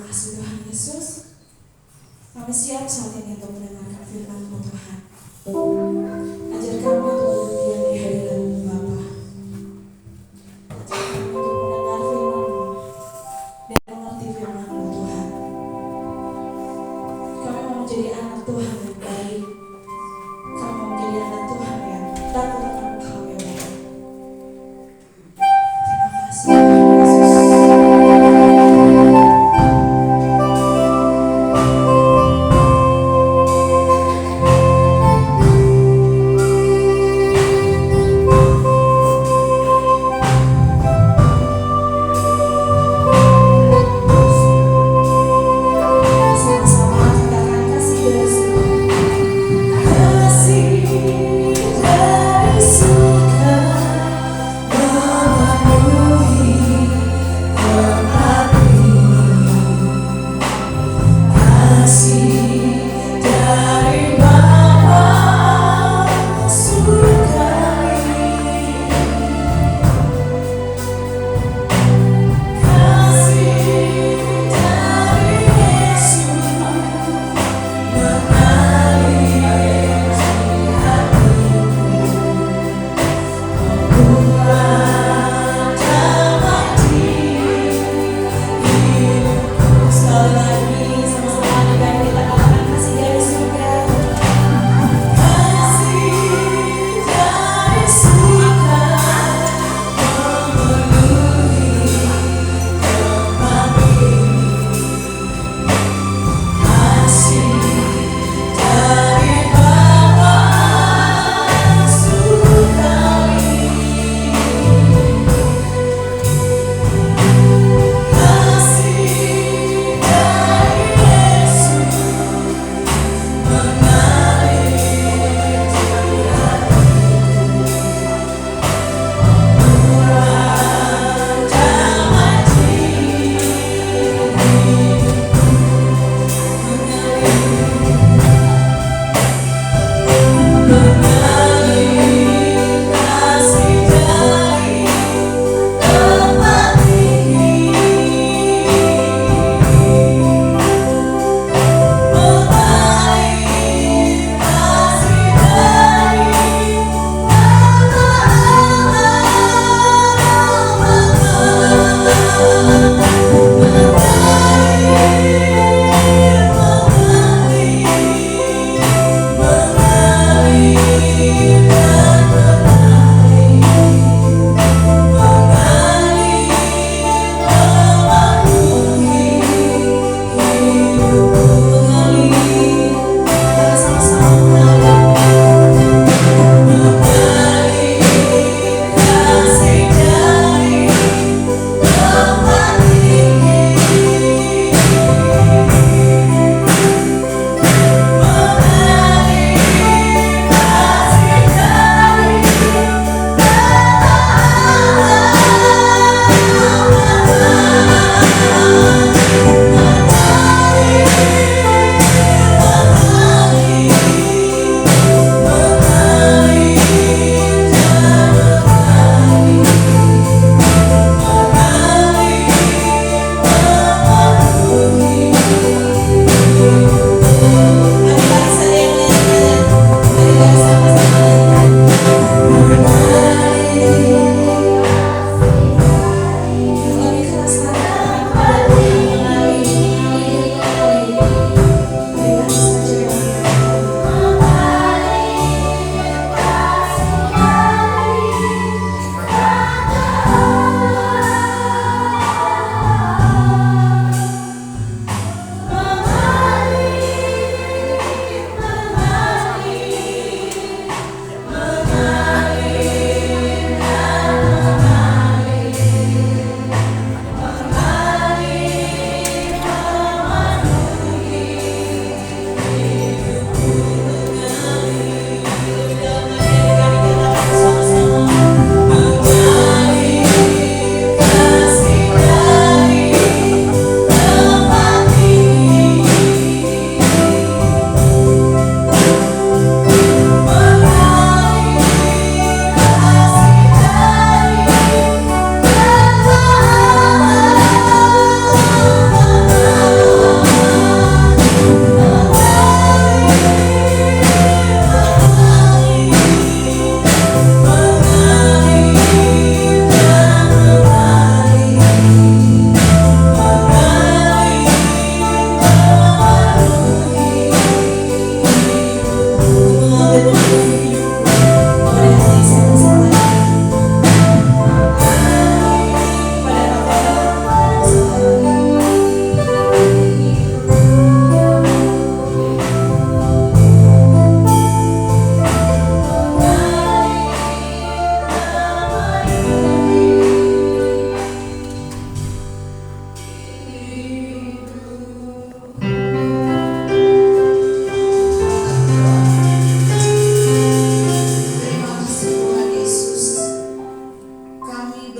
kasih Tuhan Yesus, kami siap saat ini untuk mendengarkan firman-Mu Tuhan. Ajar kami untuk duduk diam di hadirat-Mu Bapa. Ajar kami untuk mendengar firman-Mu dan mengerti firman-Mu Tuhan. Kami mau menjadi anak Tuhan yang baik. Kami mau menjadi anak Tuhan yang takut akan Engkau ya Bapa. Terima kasih Tuhan Yesus. Sama-sama katakan kasih dari surga. Kasih dari surga memenuhi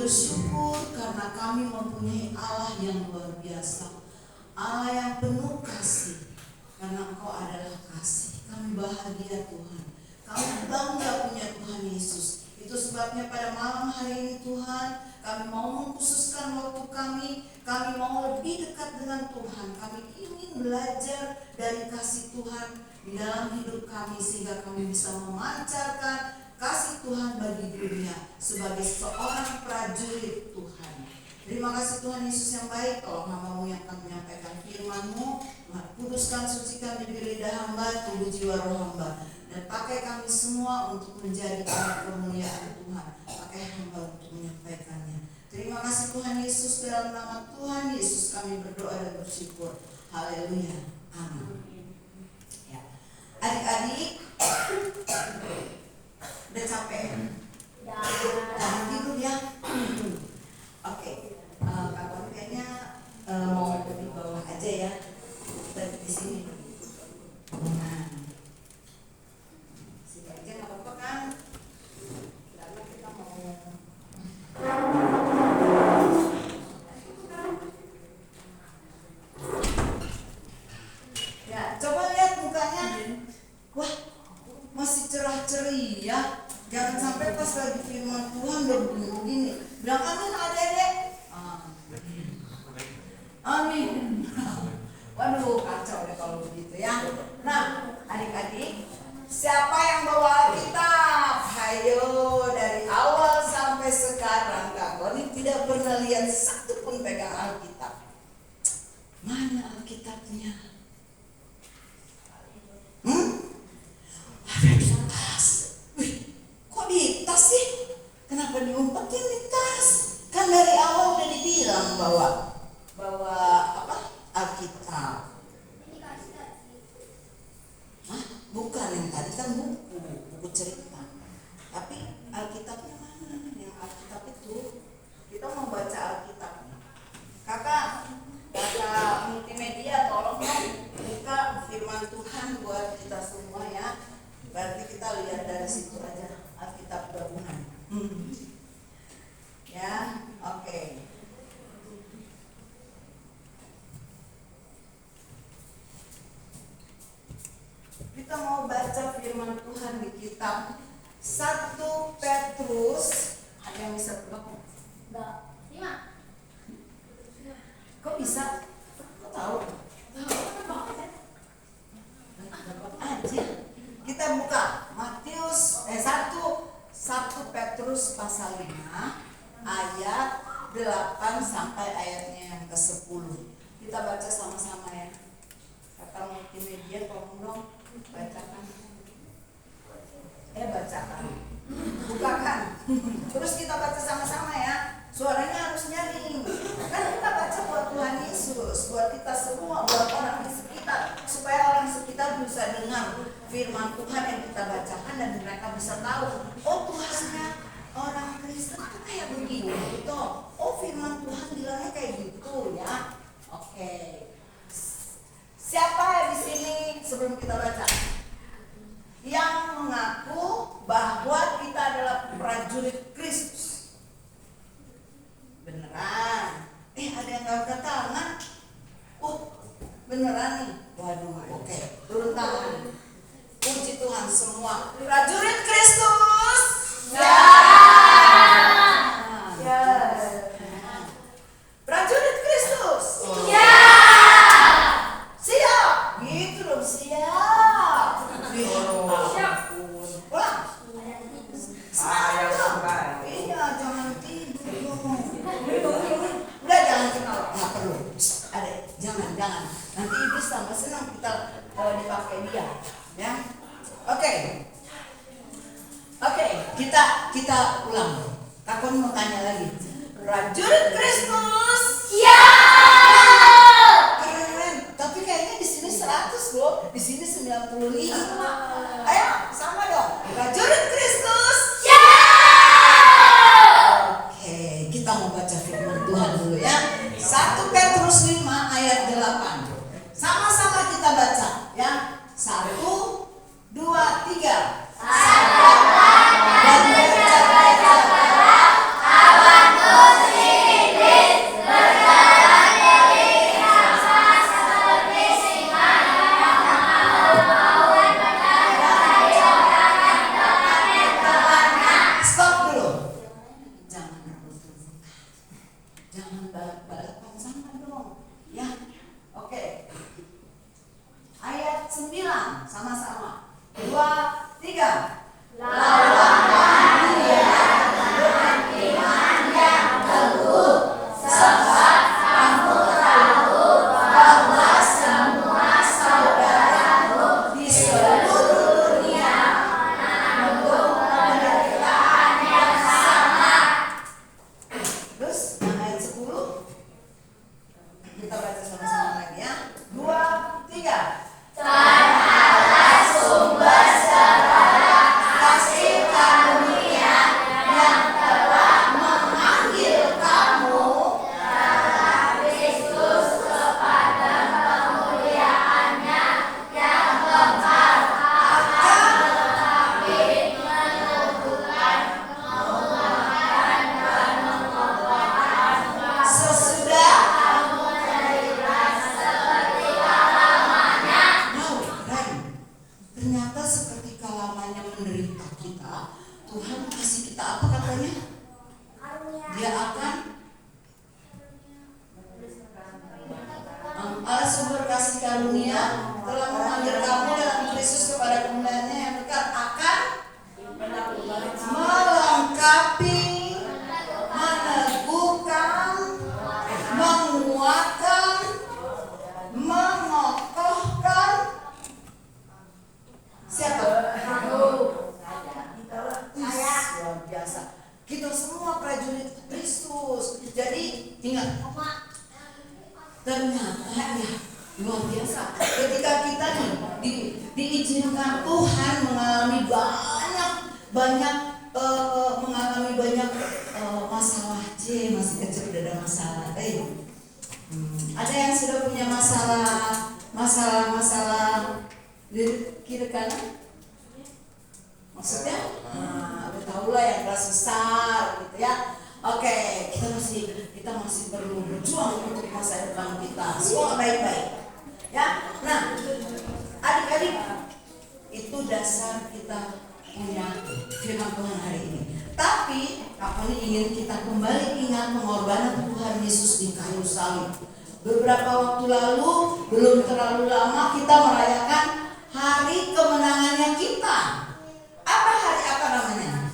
bersyukur karena kami mempunyai Allah yang luar biasa, Allah yang penuh kasih, karena Engkau adalah kasih. Kami bahagia Tuhan, kami bangga punya Tuhan Yesus. Itu sebabnya pada malam hari ini Tuhan, kami mau mengkhususkan waktu kami mau lebih dekat dengan Tuhan. Kami ingin belajar dari kasih Tuhan di dalam hidup kami, sehingga kami bisa memancarkan kasih Tuhan bagi dunia sebagai seorang prajurit Tuhan. Terima kasih Tuhan Yesus yang baik. Kalau hamba-Mu yang akan menyampaikan firman-Mu, kuduskan, sucikan bibir lidah hamba, tubuh jiwa roh hamba, dan pakai kami semua untuk menjadi anak kemuliaan Tuhan. Pakai hamba untuk menyampaikannya. Terima kasih Tuhan Yesus, dalam nama Tuhan Yesus kami berdoa dan bersyukur. Haleluya. Amin. Ya. Adik-adik, udah capek? Jangan tidur ya. Oke. Kapan kayaknya mau di bawah aja ya. Kita di sini. Nah. Sini aja nggak apa-apa kan? Karena kita mau. Ya, coba lihat mukanya. Wah, masih cerah ceria. Jangan sampai pas lagi firman Tuhan udah begini. Bilang amin adik-adik. Amin. Waduh, kacau deh kalau begitu ya. Nah, adik-adik, siapa yang bawa Alkitab? Hayo, dari awal sampai sekarang Kak Boni tidak pernah lihat satu pun pegang Alkitab. Mana Alkitabnya? Ada di tas. Wih, kok di tas sih? Kenapa diumpetin di tas? Kan dari awal udah dibilang bawa apa? Alkitab. Hah? Bukan, yang tadi kan buku cerita. Tapi Alkitabnya mana? Yang Alkitab itu kita mau baca Alkitab. Kakak multimedia, tolong dong buka firman Tuhan buat kita semua ya. Berarti kita lihat dari situ aja, Alkitab gabungan. Ya, oke. Kita mau baca firman Tuhan di kitab 1 Petrus. Ada yang bisa tebak? Enggak. 5. Kok bisa? Kok tahu? Aja. Kita buka Matius 1 Petrus pasal 5 ayat 8 sampai ayatnya yang ke-10. Kita baca sama-sama ya. Kata multimedia tolong dong bacakan. Bacakan. Bukakan. Terus kita baca sama-sama ya. Suaranya harus nyaring. Kan kita baca buat Tuhan Yesus, buat kita semua, buat orang di sekitar, supaya orang sekitar bisa dengar firman Tuhan yang kita bacakan dan mereka bisa tahu, oh Tuhannya orang Kristen itu kayak begini gitu. Oh firman Tuhan bilangnya kayak gitu ya. Oke. Siapa di sini sebelum kita baca yang mengaku bahwa kita adalah prajurit Kristus? Beneran? Ada yang gak angkat tangan? Beneran nih? Waduh, oke. Turun tangan. Puji Tuhan semua. Prajurit Kristus? Ya. Ya. Prajurit Kristus? Ya. Siap. Gitu dong, siap. Siap. Pulang. Semangat dong. Iya, jangan tidur. Udah jangan kenal, nggak perlu. Ada, jangan. Nanti iblis tambah senang kita dipakai dia, ya. Oke, kita ulang. Kakon mau tanya lagi. Prajurit Kristus? Ya. Keren. Tapi kayaknya di sini 100 loh, di sini 95. Ayo, sama dong. Prajurit Kristus? Ya. Kita mau baca firman Tuhan dulu ya. 1 Petrus 5 ayat 8. Sama-sama kita baca ya. 1, 2, 3. Awan karunia telah memanggil kamu dalam Kristus kepada kemuliaannya yang dekat akan melengkapi, meneguhkan, menguatkan, mengokohkan. Siapa? Luar biasa. Kita semua prajurit Kristus. Jadi ingat, ternyata ya luar biasa. Ketika kita diizinkan Tuhan mengalami banyak masalah. Masih kecil udah ada masalah. Ada yang sudah punya masalah di kiri kanan? Maksudnya? Udah tahu lah yang kelas besar gitu ya. Oke, kita masih perlu berjuang untuk masa depan kita. Semua baik-baik. Ya. Nah, adik-adik, itu dasar kita punya firman Tuhan hari ini. Tapi, aku ingin kita kembali ingat pengorbanan Tuhan Yesus di kayu salib. Beberapa waktu lalu, belum terlalu lama kita merayakan hari kemenangannya kita. Apa namanya?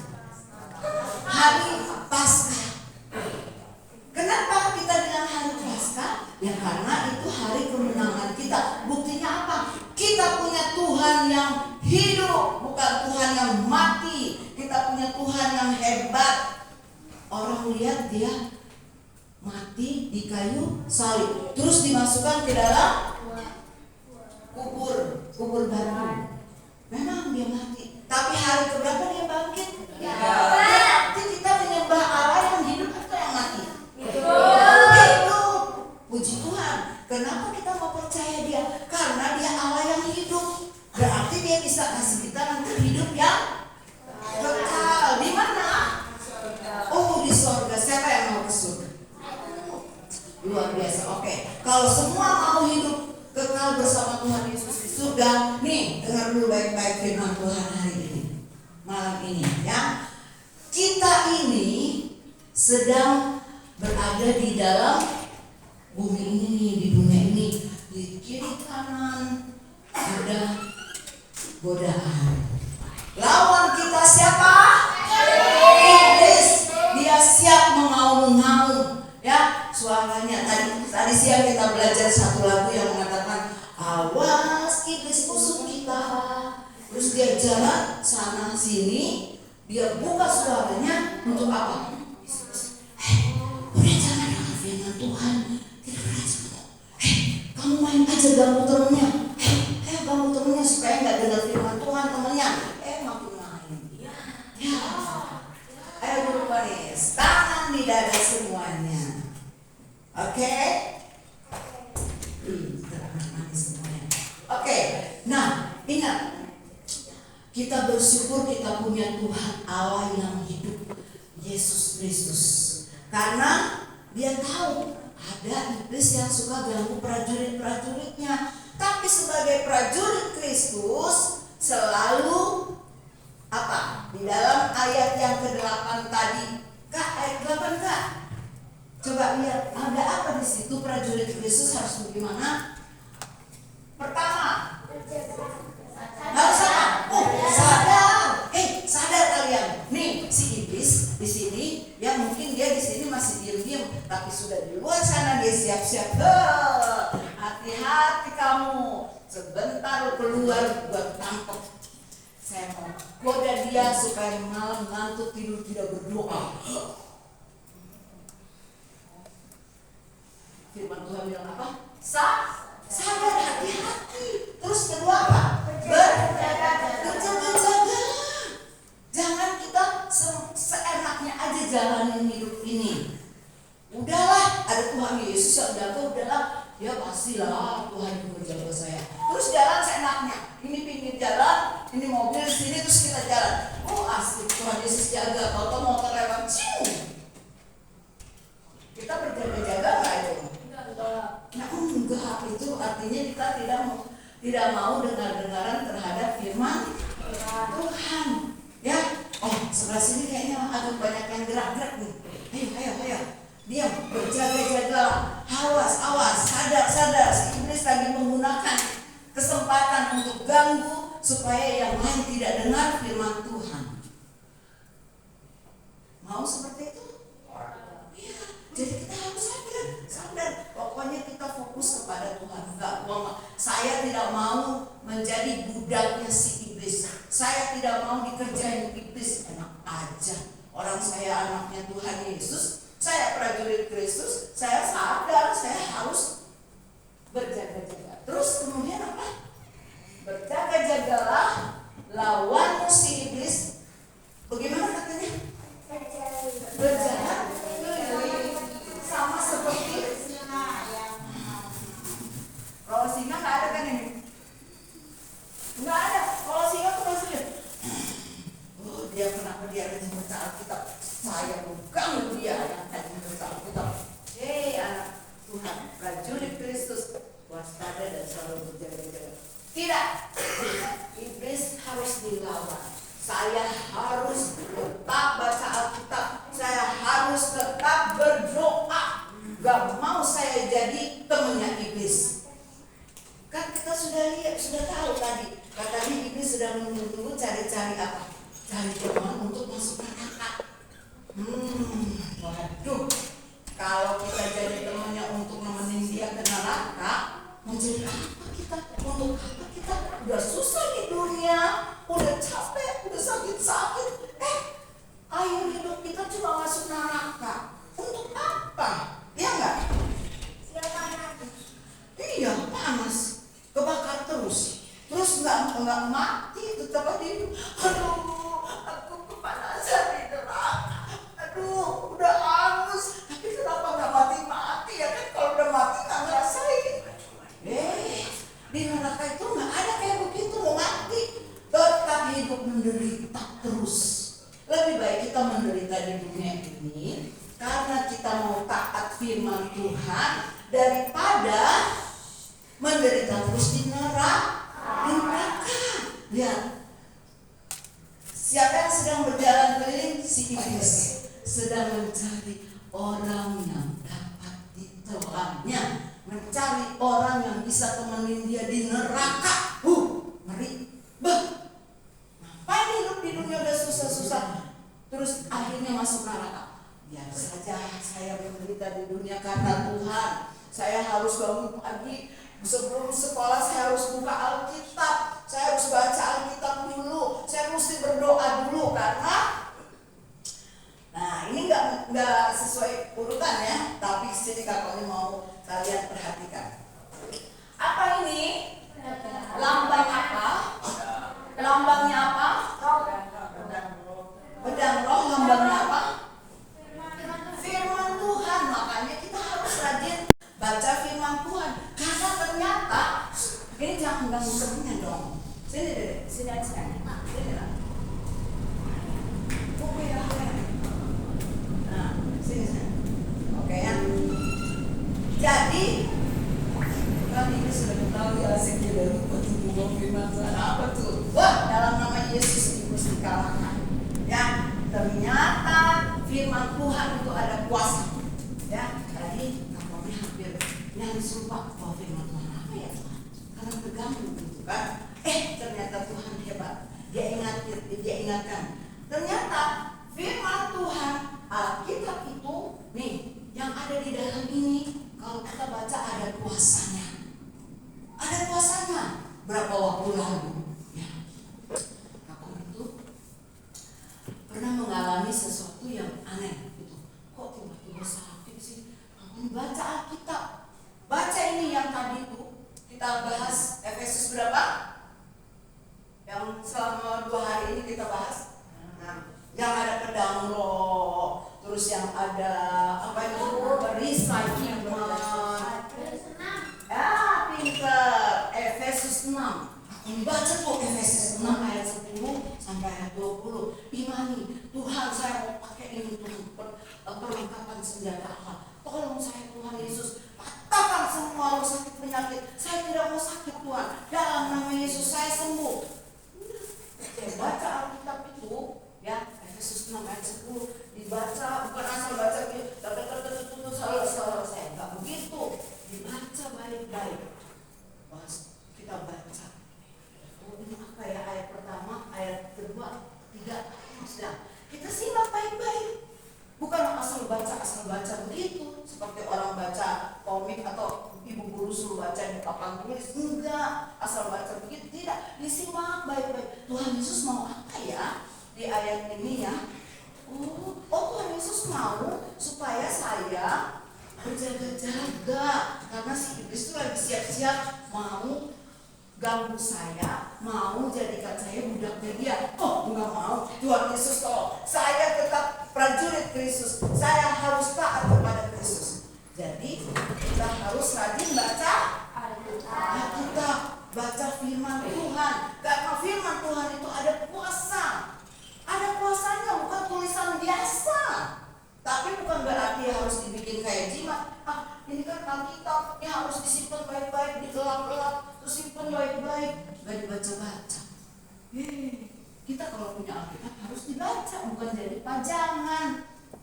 Hari Paskah. Kenapa kita bilang hari Paskah? Ya karena itu hari kemenangan kita. Buktinya apa? Kita punya Tuhan yang hidup, bukan Tuhan yang mati. Kita punya Tuhan yang hebat. Orang lihat dia mati di kayu salib, terus dimasukkan ke dalam kubur batu. Memang dia mati, tapi hari keberapa dia bangkit? Berarti kita menyembah Allah yang hidup atau yang mati? Hidup. Puji Tuhan. Kenapa kita mau percaya dia? Karena dia Allah yang hidup. Berarti dia bisa kasih kita nanti hidup yang kekal. Di mana? Oh, di sorga. Siapa yang mau ke surga? Luar biasa. Oke. Kalau semua mau hidup kekal bersama Tuhan Yesus di surga, nih dengar dulu baik-baik firman Tuhan hari ini, malam ini ya. Kita ini sedang berada di dalam bumi ini, di dunia ini. Di kiri kanan ada godaan. Lawan kita siapa? Iblis. Dia siap mengaum-ngaum. Ya, suaranya tadi siang kita belajar satu lagu yang mengatakan awas iblis musuh kita. Terus dia jalan sana sini, dia buka suaranya untuk apa? Udah jangan dengar firman Tuhan, tidak berhasil. Kamu main aja ganggu temennya. Ganggu temennya supaya nggak dengar firman Tuhan temennya. Makin main. Ya. Ayo dulu Paris, tangan di dada semuanya. Oke? Oke, nah ingat, kita bersyukur kita punya Tuhan Allah yang hidup, Yesus Kristus. Karena dia tahu ada iblis yang suka ganggu prajurit-prajuritnya. Tapi sebagai prajurit Kristus selalu apa? Di dalam ayat yang ke-8 tadi, Kak, ayat 8 Kak. Coba lihat, ada apa di situ? Prajurit Kristus harus bagaimana? Pertama, harus apa? Sadar. Sadar kalian. Nih, si iblis di sini, ya mungkin dia di sini masih diam-diam, tapi sudah di luar sana dia siap-siap. Hati-hati kamu. Sebentar keluar buat tangkap. Saya mau goda dia supaya malam ngantuk tidur tidak berdoa. Firman Tuhan bilang apa? Sadar, hati-hati. Terus kedua apa? Berjaga-jaga. Jangan kita seenaknya aja jalanin hidup ini. Udahlah, ada Tuhan Yesus yang jaga, udahlah. Ya pastilah Tuhan yang menjaga saya. Terus jalan seenaknya. Ini pinggir jalan, ini mobil di sini, terus kita jalan. Oh asik, Tuhan Yesus jaga. Kalau motor lewat, kita berjaga-jaga nggak itu? Nah enggak, itu artinya kita tidak mau dengar-dengaran terhadap firman Tuhan. Ya, sebelah sini kayaknya agak banyak yang gerak-gerak nih. Ayo. Diam, berjaga-jaga. Awas, sadar. Si iblis lagi menggunakan Jadi kita harus sadar. Pokoknya kita fokus kepada Tuhan. Saya tidak mau menjadi budaknya si iblis. Saya tidak mau dikerjain iblis. Enak aja. Orang saya anaknya Tuhan Yesus, saya prajurit Kristus, saya sadar saya harus berjaga-jaga. Terus kemudian apa? Berjaga-jagalah, lawan si iblis. Bagaimana katanya? Berjalan keliling, sama seperti kalau singa nggak ada kan ini? Nggak ada. Kalau singa tuh maksudnya, oh dia kenapa dia rajin baca Alkitab? Saya bukan dia yang rajin baca Alkitab. Hei anak Tuhan, prajurit Kristus, waspada dan selalu berjaga-jaga. Tidak, iblis harus dilawan. Saya harus tetap baca Alkitab. Saya harus tetap berdoa. Gak mau saya jadi temannya iblis. Kan kita sudah lihat, sudah tahu tadi. Katanya iblis sedang menunggu cari-cari apa? Cari teman untuk masuk neraka. Waduh. Kalau kita jadi temannya untuk nemenin dia ke neraka, menjadi apa kita? Untuk apa kita? Udah susah di dunia, udah capek, udah sakit-sakit. Air hidup kita cuma masuk neraka. Untuk apa? Ya enggak? Iya, panas. Kebakar terus. Terus enggak mati, tetap hidup. Aduh, aku kepanasan di neraka. Aduh, udah hangus. Tapi kenapa enggak mati-mati ya kan? Kalau udah mati enggak ngerasain. Di neraka itu enggak ada kayak begitu, mau mati. Tetap hidup menderita terus. Lebih baik kita menderita di dunia ini karena kita mau taat firman Tuhan daripada menderita terus di neraka. Lihat, siapa yang sedang berjalan keliling? Si iblis sedang mencari orang yang dapat ditelannya, mencari orang yang bisa temenin dia di neraka. Ngeri. Ngapain hidup di dunia udah susah-susah, terus akhirnya masuk neraka? Biar saja saya menderita di dunia karena Tuhan. Saya harus bangun pagi, sebelum sekolah saya harus buka Alkitab, saya harus baca Alkitab dulu, saya mesti berdoa dulu karena, nah ini nggak sesuai urutan ya, tapi sini kakaknya mau kalian perhatikan. Apa ini? Lambang apa? Lambangnya apa? Pedang roh. Lambangnya apa? Firman Tuhan. Makanya kita harus rajin baca firman Tuhan. Karena ternyata ini jangan ganggu temennya dong. Sini deh, sini aja. Sini lah. Oke ya. Nah, sini. Oke ya. Jadi kan ini sudah tahu ya sekitar pertumbuhan firman Tuhan apa tuh? Wah, dalam nama Yesus itu mesti dikalahkan. Ya, ternyata firman Tuhan itu ada kuasa. Ya, tadi kakaknya hampir nyanyi sumpah bahwa firman Tuhan apa ya Tuhan? Karena terganggu gitu kan. Ternyata Tuhan hebat. Dia ingatkan. Ternyata firman Tuhan Alkitab itu nih yang ada di dalam ini. Kalau kita baca ada kuasanya. Ada kuasanya. Berapa waktu lalu ya, aku itu pernah mengalami sesuatu yang aneh gitu. Kok tiba-tiba sakit sih? Aku baca Alkitab. Baca ini yang tadi itu kita bahas Efesus berapa? Yang selama 2 hari ini kita bahas. Yang ada pedang roh, terus yang ada apa itu? Perisai iman. Pinter. Efesus 6. Baca tuh Efesus 6 ayat 10 sampai ayat 20. Imani, Tuhan saya mau pakai ini untuk perlengkapan senjata Allah. Tolong saya Tuhan Yesus, patahkan semua roh sakit penyakit. Saya tidak mau sakit Tuhan. Dalam nama Yesus saya sembuh. Baca Alkitab itu ya, Efesus 6 ayat 10 dibaca, bukan asal baca gitu. Salah saya enggak begitu. Dibaca baik-baik. Pas kita baca, ini apa ya, ayat pertama, ayat kedua, 3, sudah kita simak baik-baik. Bukan asal baca begitu seperti orang baca komik atau ibu guru suruh baca di papan tulis. Enggak, asal baca begitu tidak. Disimak baik-baik. Tuhan Yesus mau apa ya di ayat ini ya? Oh Tuhan Yesus mau supaya saya berjaga-jaga karena si iblis itu lagi siap-siap mau ganggu saya, mau jadikan saya budaknya dia. Oh enggak mau, Tuhan Yesus tolong. Saya tetap prajurit Kristus, saya harus taat kepada Kristus. Jadi kita harus rajin baca Alkitab, baca firman Tuhan. Karena firman Tuhan itu ada kuasa. Ada kuasanya, bukan tulisan biasa. Tapi bukan berarti harus dibikin kayak jimat. Ini kan Alkitab, ini harus disimpan baik-baik, digelap-gelap, terus simpan baik-baik, gak dibaca-baca. Kita kalau punya Alkitab harus dibaca, bukan jadi pajangan.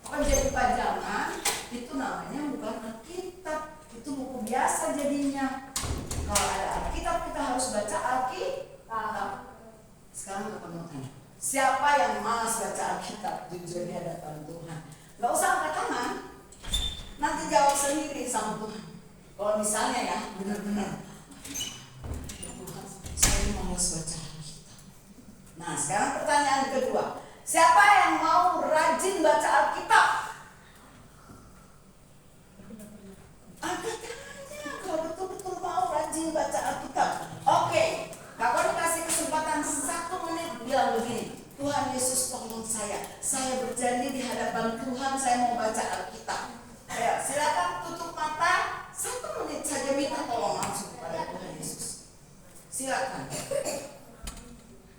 Bukan jadi pajangan, itu namanya bukan Alkitab, itu buku biasa jadinya. Kalau ada Alkitab kita harus baca Alkitab. Sekarang kita mau tanya, siapa yang malas baca Alkitab jujur di hadapan Tuhan? Gak usah angkat tangan, nanti jawab sendiri sama Tuhan. Kalau misalnya ya benar-benar, ya Tuhan, saya malas baca Alkitab. Nah sekarang pertanyaan kedua, siapa yang mau rajin baca Alkitab? Angkat tangannya kalau betul-betul mau rajin baca Alkitab. Oke, kakak dikasih kesempatan 1 menit bilang begini, Tuhan Yesus tolong saya berjanji di hadapan Tuhan saya mau baca Alkitab. Ya, silakan tutup mata 1 menit saja, minta tolong langsung kepada Tuhan Yesus. Silakan.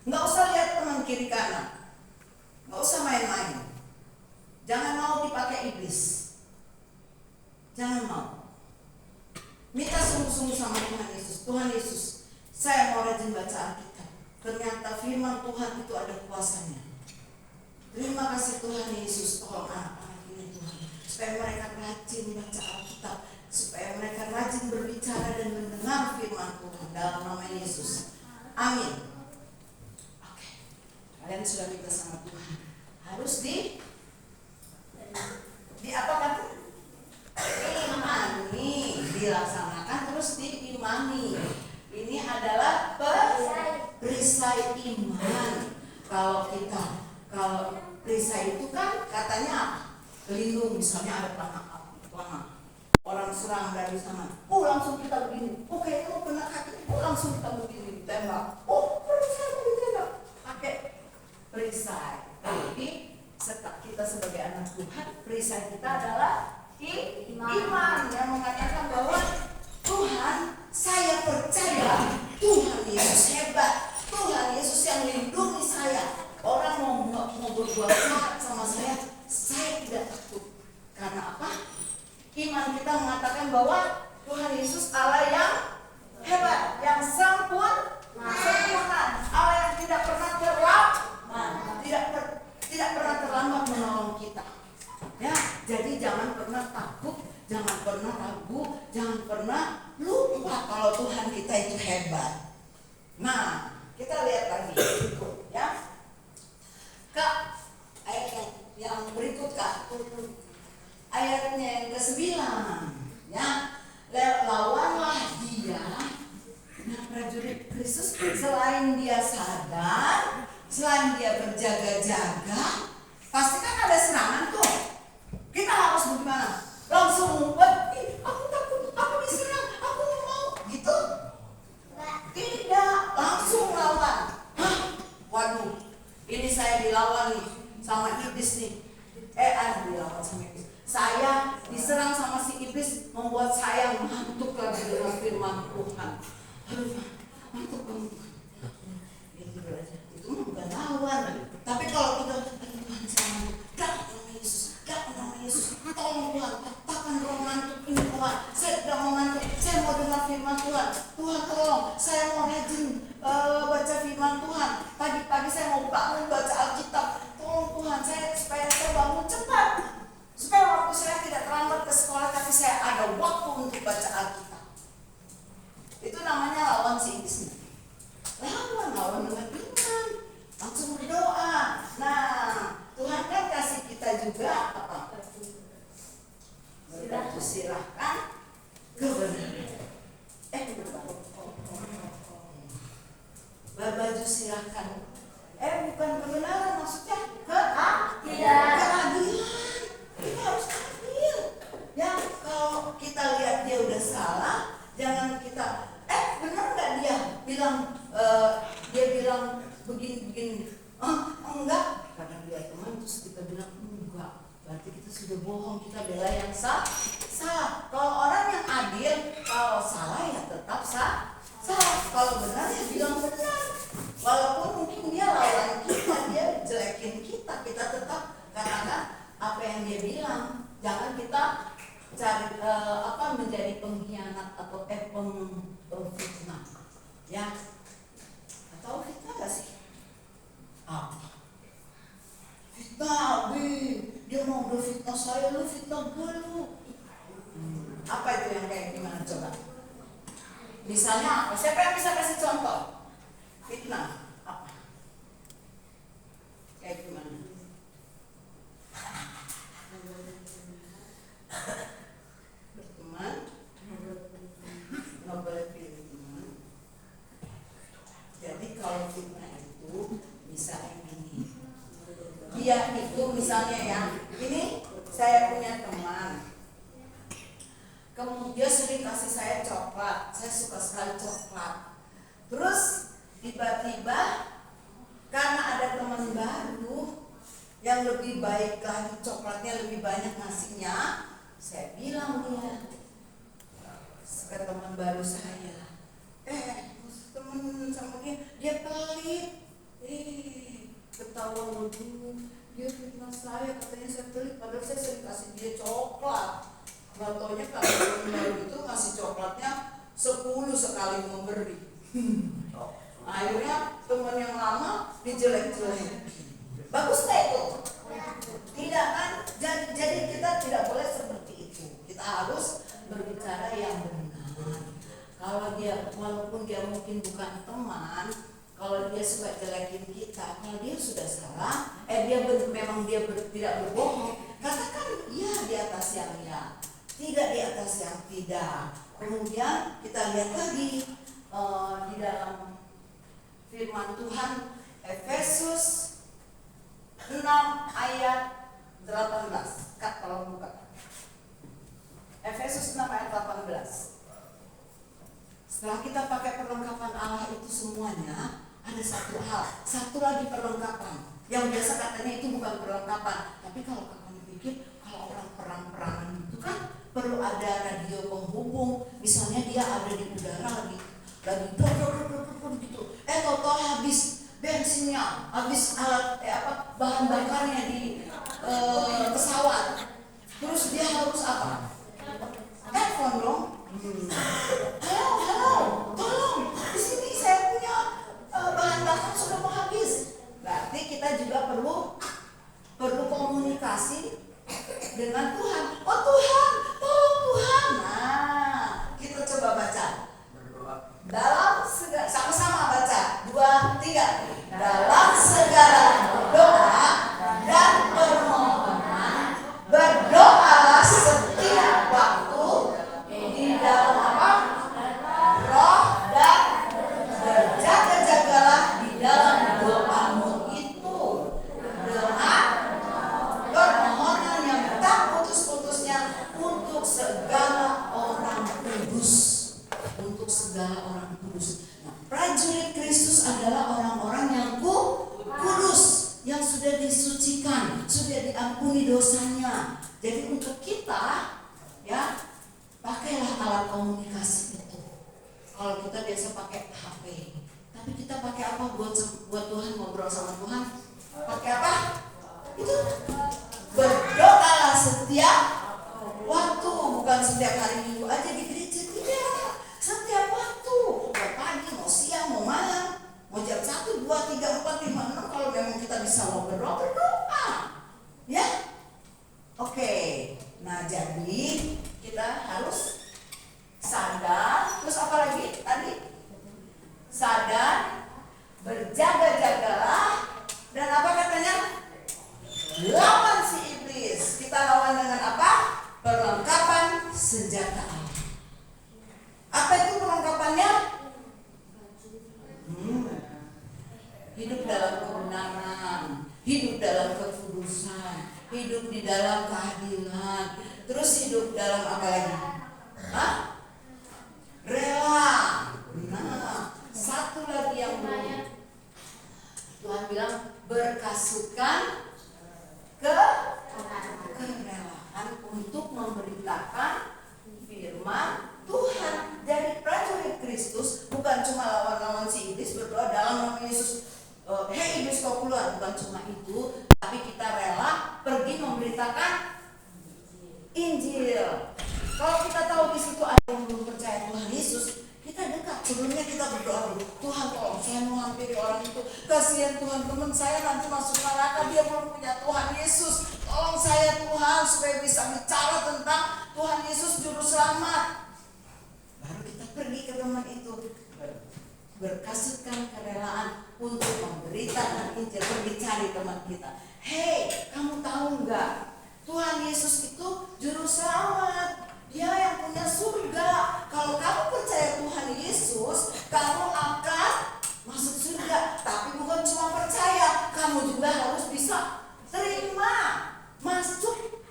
Nggak usah lihat teman kiri kanan, nggak usah main-main. Jangan mau dipakai iblis. Jangan mau. Minta sungguh-sungguh sama Tuhan Yesus. Tuhan Yesus, saya mau rajin baca Alkitab. Ternyata firman Tuhan itu ada kuasanya. Terima kasih Tuhan Yesus, tolong anak-anak ini Tuhan, supaya mereka rajin baca Alkitab, supaya mereka rajin berbicara dan mendengar firman Tuhan dalam nama Yesus. Amin. Oke, kalian sudah minta sama Tuhan, harus di apa kata? Imani, dilaksanakan terus diimani. Ini adalah perisai iman. Kalau perisai itu kan katanya apa? Pelindung, misalnya ada panah. Orang serang dari sana. Langsung kita begini. Oke, kamu kena kaki. Langsung kita begini tembak. Perisai ditembak. Pakai perisai. Tapi kita sebagai anak Tuhan, perisai kita adalah iman yang mengatakan bahwa Tuhan, saya percaya Tuhan Yesus hebat, Tuhan Yesus yang lindungi saya. Orang mau berbuat jahat sama saya tidak takut. Karena apa? Iman kita mengatakan bahwa Tuhan Yesus Allah yang hebat, yang sempurna, Allah yang tidak pernah terlambat, tidak pernah terlambat menolong kita. Ya, jadi jangan pernah takut, jangan pernah ragu, jangan pernah lupa kalau Tuhan kita itu hebat. Nah, kita lihat lagi berikut, ya. Kak, ayat yang berikut Kak, ayatnya yang ke-9, ya. Lawanlah dia. Nah, prajurit Kristus selain dia sadar, selain dia berjaga-jaga, pasti kan ada serangan tuh. Kita harus bagaimana? Langsung ngumpet, aku takut, aku diserang, aku mau, gitu? Tidak, langsung lawan. Waduh, ini saya dilawan nih sama iblis nih. Dilawan sama iblis. Saya diserang sama si iblis, membuat saya ngantuk lagi dengan firman Tuhan. Ngantuk banget. Itu bukan lawan. Tapi kalau kita, Tuhan saya Yesus, tolong Tuhan, katakan roh ngantuk ini Tuhan. Saya tidak mau ngantuk, saya mau dengar firman Tuhan. Tuhan tolong, saya mau rajin baca firman Tuhan. Pagi-pagi saya mau bangun baca Alkitab. Tolong Tuhan, supaya saya bangun cepat, supaya waktu saya tidak terlambat ke sekolah, tapi saya ada waktu untuk baca Alkitab. Itu namanya lawan si iblis. Lawan dengan iman, langsung berdoa. Nah, Tuhan kan kasih kita juga apa? silahkan kebenaran. Berbaju silahkan. Bukan kebenaran, maksudnya keadilan. Kita harus adil. Ya, kalau kita lihat dia udah salah, jangan kita benar nggak dia bilang begini. Enggak, karena dia teman terus kita bilang enggak. Berarti kita sudah bohong, kita bela yang salah. Kalau orang yang adil, kalau salah ya tetap salah. Kalau benar ya bilang benar. Walaupun mungkin dia lawan kita, dia jelekin kita tetap katakan apa yang dia bilang. Jangan kita cari menjadi pengkhianat atau pemfitnah. Ya. Atau fitnah gak sih? Fitnah, dia mau berfitnah saya, lu fitnah gue lu. Apa itu yang kayak gimana coba? Misalnya apa? Siapa yang bisa kasih contoh? Fitnah apa? Kayak gimana? Berteman, nggak boleh pilih teman. Jadi kalau fitnah itu misalnya gini, dia itu misalnya ya, ini saya punya teman. Kemudian dia sering kasih saya coklat, saya suka sekali coklat. Terus tiba-tiba karena ada teman baru yang lebih baik lagi, coklatnya lebih banyak ngasihnya, saya bilang ke teman baru saya, temen sama dia pelit, ketahuan dulu, dia fitnah saya, katanya saya pelit, padahal saya sering kasih dia coklat. Gak taunya kalau teman baru itu ngasih coklatnya 10 sekali memberi. Akhirnya teman yang lama dijelek-jelek. Bagus gak itu? Tidak kan? Jadi kita tidak boleh seperti itu. Kita harus berbicara yang benar. Kalau dia, walaupun dia mungkin bukan teman, kalau dia suka jelekin kita, kalau dia sudah salah, memang dia tidak berbohong, katakan iya di atas yang ya, tidak di atas yang tidak. Kemudian kita lihat lagi di dalam firman Tuhan, Efesus 6 ayat 18. Kak, tolong buka. Efesus 6 ayat 18. Setelah kita pakai perlengkapan Allah itu semuanya, ada satu hal, satu lagi perlengkapan. Yang biasa katanya itu bukan perlengkapan, tapi kalau kamu pikir, kalau orang perang-perangan itu kan perlu ada radio penghubung. Misalnya dia ada di udara lagi gitu. Total habis bensinnya, habis alat bahan bakarnya di pesawat. Terus dia harus apa? Telepon dong. Halo, tolong. Di sini saya punya bahan bakar sudah mau habis. Berarti kita juga perlu komunikasi dengan Tuhan. Oh Tuhan, tolong Tuhan. Nah, kita coba baca. Dalam segala, sama-sama baca. 2, 3. Dalam segala doa dan permohonan, berdoalah setiap waktu di dalam apa? Roh, dan berjaga-jagalah di dalam doamu itu dengan permohonan yang tak putus-putusnya untuk segala orang kudus. Untuk segala orang kudus. Nah, prajurit Kristus adalah orang-orang yang kudus, yang sudah disucikan, sudah diampuni dosanya. Jadi untuk kita, ya, pakailah alat komunikasi itu. Kalau kita biasa pakai HP, tapi kita pakai apa buat Tuhan, ngobrol sama Tuhan? Pakai apa? Itu berdoalah setiap waktu, bukan setiap hari Minggu aja di gereja, tidak. Setiap waktu, mau pagi, mau siang, mau malam, mau jam 1, 2, 3, 4, 5, 6. Kalau memang kita bisa mau berdoa, ya. Oke. Nah, jadi kita harus sadar. Terus apa lagi tadi? Sadar, berjaga-jagalah, dan apa katanya? Lawan si iblis. Kita lawan dengan apa? Perlengkapan senjata Allah. Apa itu perlengkapannya? Hidup dalam kebenaran, hidup dalam kekudusan, hidup di dalam keadilan, terus hidup dalam apa lagi? Rela. Nah, satu lagi yang belum. Tuhan bilang berkasutkan kerelaan untuk memberitakan firman Tuhan. Dari prajurit Kristus bukan cuma lawan-lawan si iblis berdoa dalam nama Yesus, hei iblis kau keluar, bukan cuma itu, tapi kita rela pergi memberitakan Injil. Kalau kita tahu di situ ada yang belum percaya Tuhan Yesus, kita dekat. Sebelumnya kita berdoa dulu, Tuhan tolong saya mau hampiri orang itu, kasihan Tuhan, teman saya nanti masuk neraka, dia belum punya Tuhan Yesus, tolong saya Tuhan supaya bisa bicara tentang Tuhan Yesus juru selamat. Baru kita pergi ke teman itu, berkasutkan kerelaan untuk memberitakan Injil, pergi cari teman kita. Hei, kamu tahu nggak? Tuhan Yesus itu juru selamat. Dia yang punya surga. Kalau kamu percaya Tuhan Yesus, kamu akan masuk surga. Tapi bukan cuma percaya, kamu juga harus bisa terima masuk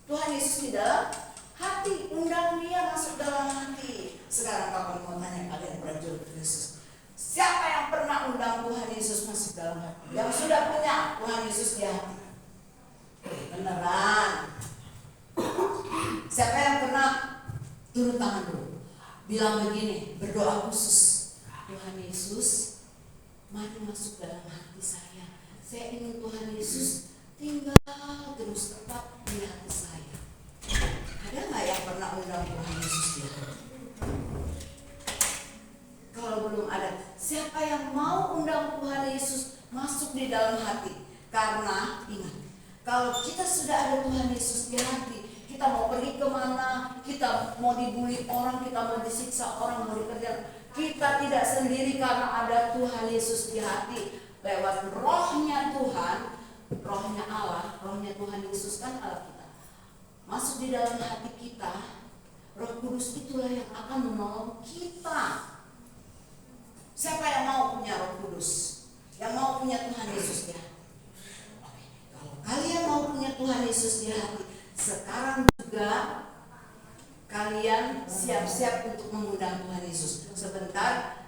Tuhan Yesus di dalam hati. Undang dia masuk dalam hati. Sekarang kamu mau tanya kalian prajurit Yesus, siapa yang pernah undang Tuhan Yesus masuk dalam hati? Yang sudah punya Tuhan Yesus di hati? Beneran? Siapa yang pernah turun tangan dulu? Bilang begini, berdoa khusus, Tuhan Yesus, mari masuk dalam hati saya. Saya ingin Tuhan Yesus tinggal terus tetap di hati saya. Ada nggak yang pernah undang Tuhan Yesus di hati? Kalau belum ada, siapa yang mau undang Tuhan Yesus masuk di dalam hati? Karena ingat, kalau kita sudah ada Tuhan Yesus di hati, kita mau pergi kemana, kita mau dibully orang, kita mau disiksa orang, mau dikerja, kita tidak sendiri karena ada Tuhan Yesus di hati. Lewat rohnya Tuhan, rohnya Allah, rohnya Tuhan Yesus kan Allah kita, masuk di dalam hati kita. Roh Kudus itulah yang akan menolong kita. Siapa yang mau punya Roh Kudus? Yang mau punya Tuhan Yesus di hati? Kalau kalian mau punya Tuhan Yesus di hati, sekarang juga kalian siap-siap untuk mengundang Tuhan Yesus. Sebentar,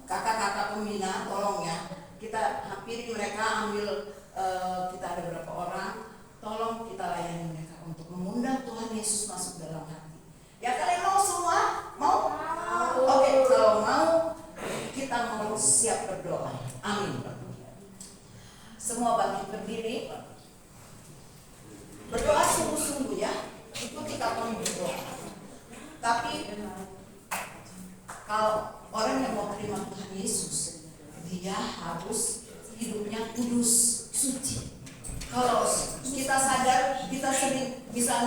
kakak-kakak pembina, tolong ya, kita hampiri mereka, ambil kita ada berapa orang, tolong kita layani mereka untuk mengundang Tuhan Yesus masuk dalam hati. Ya, kalian mau semua? Mau? Oke, kalau mau, kita mau siap berdoa. Amin. Semua bangkit berdiri. Berdoa sungguh-sungguh ya, ikuti kapan berdoa. Tapi kalau orang yang mau terima Tuhan Yesus, dia harus hidupnya kudus, suci. Kalau kita sadar kita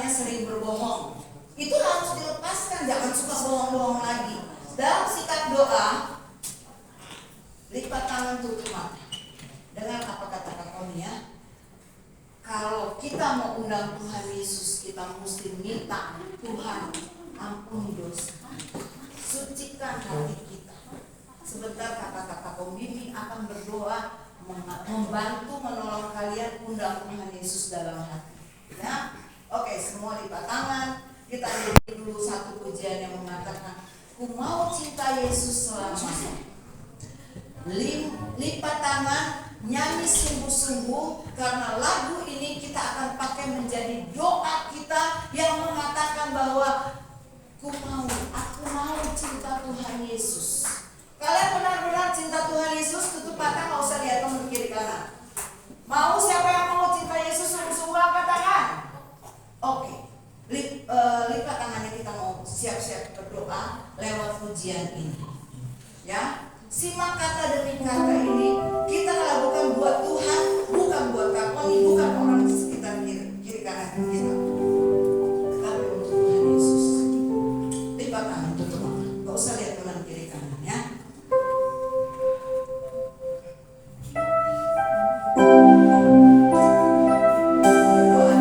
sering berbohong, itu harus dilepaskan, jangan suka bohong-bohong lagi. Dalam sikap doa, lipat tangan, tutup mata. Dengar apa kata Kak ya? Kalau kita mau undang Tuhan Yesus, kita mesti minta Tuhan ampuni dosa, sucikan hati kita. Sebentar kakak-kakak pembimbing akan berdoa membantu menolong kalian undang Tuhan Yesus dalam hati. Ya, oke, semua lipat tangan. Kita nyanyi dulu satu pujian yang mengatakan, ku mau cinta Yesus selamanya. Lipat tangan, nyanyi sungguh-sungguh, karena lagu ini kita akan pakai menjadi doa kita yang mengatakan bahwa aku mau cinta Tuhan Yesus. Kalian benar-benar cinta Tuhan Yesus, tutup mata, nggak usah lihat teman kiri kanan. Mau? Siapa yang mau cinta Yesus sungguh-sungguh angkat tangan? Oke, lipat tangannya, kita mau siap-siap berdoa lewat pujian ini. Ya. Simak kata demi kata ini, kita lakukan buat Tuhan, bukan buat Kaponi, bukan orang di sekitar kiri kanan kita, tapi untuk Tuhan Yesus. Lipat tangan, tutup mata, gak usah lihat teman kiri kanan ya. Berdoa.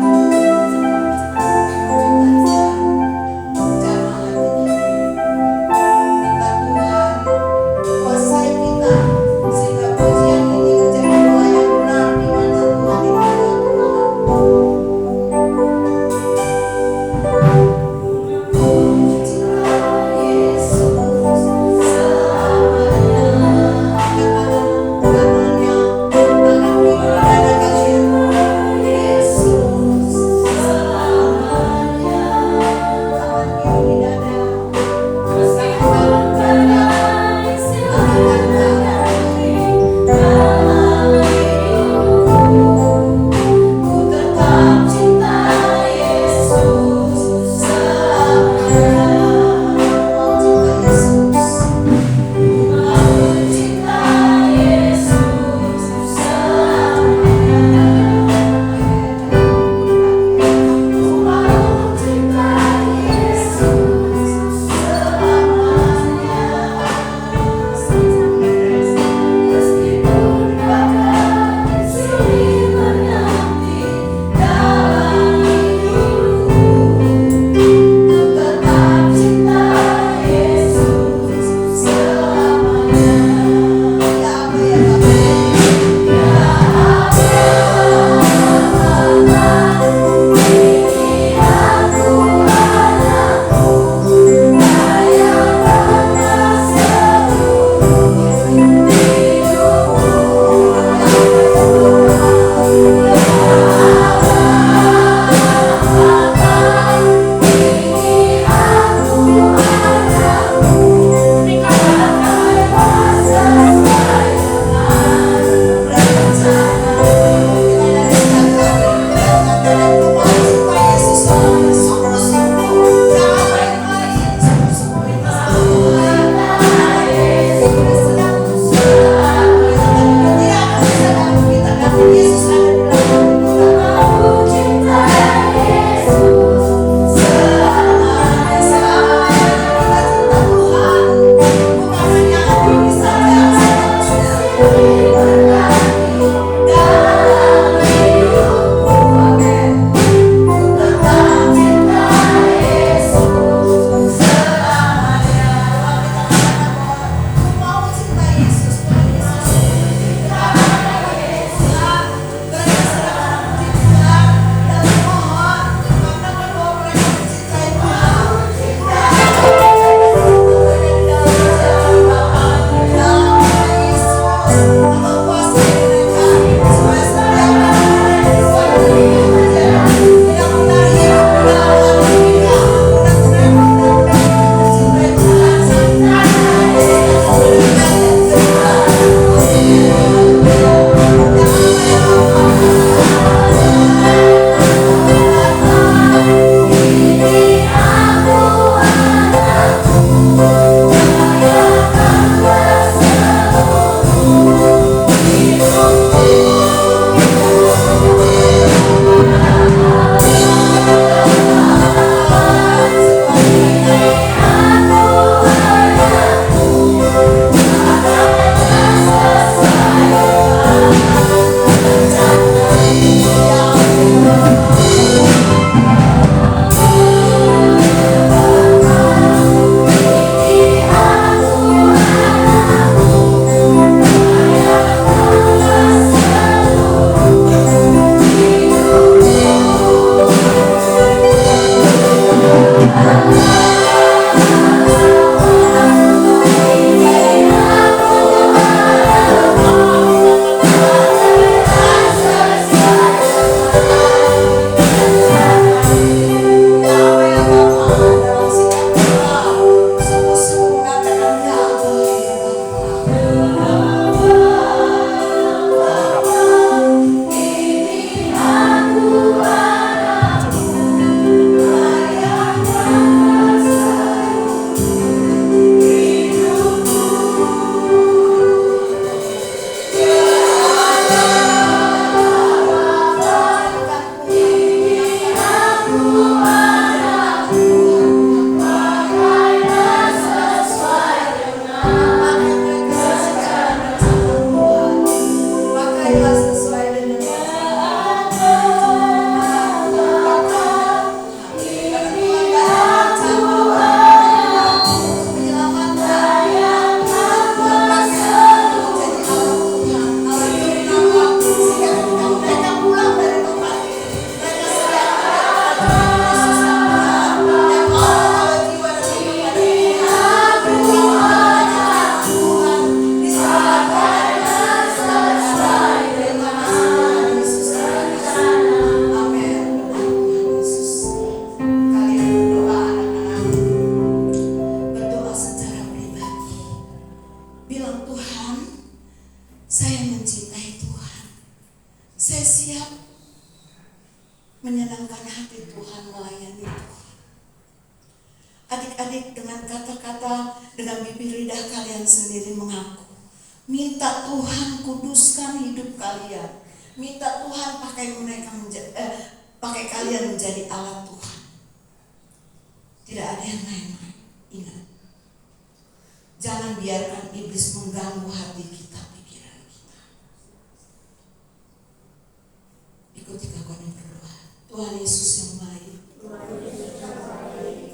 sendiri. Adik-adik dengan kata-kata, dengan bibir lidah kalian sendiri mengaku. Minta Tuhan kuduskan hidup kalian. Minta Tuhan pakai kalian menjadi alat Tuhan. Tidak ada yang main-main. Ingat. Jangan biarkan iblis mengganggu hati kita, pikiran kita. Ikuti kami berdoa. Tuhan Yesus yang baik.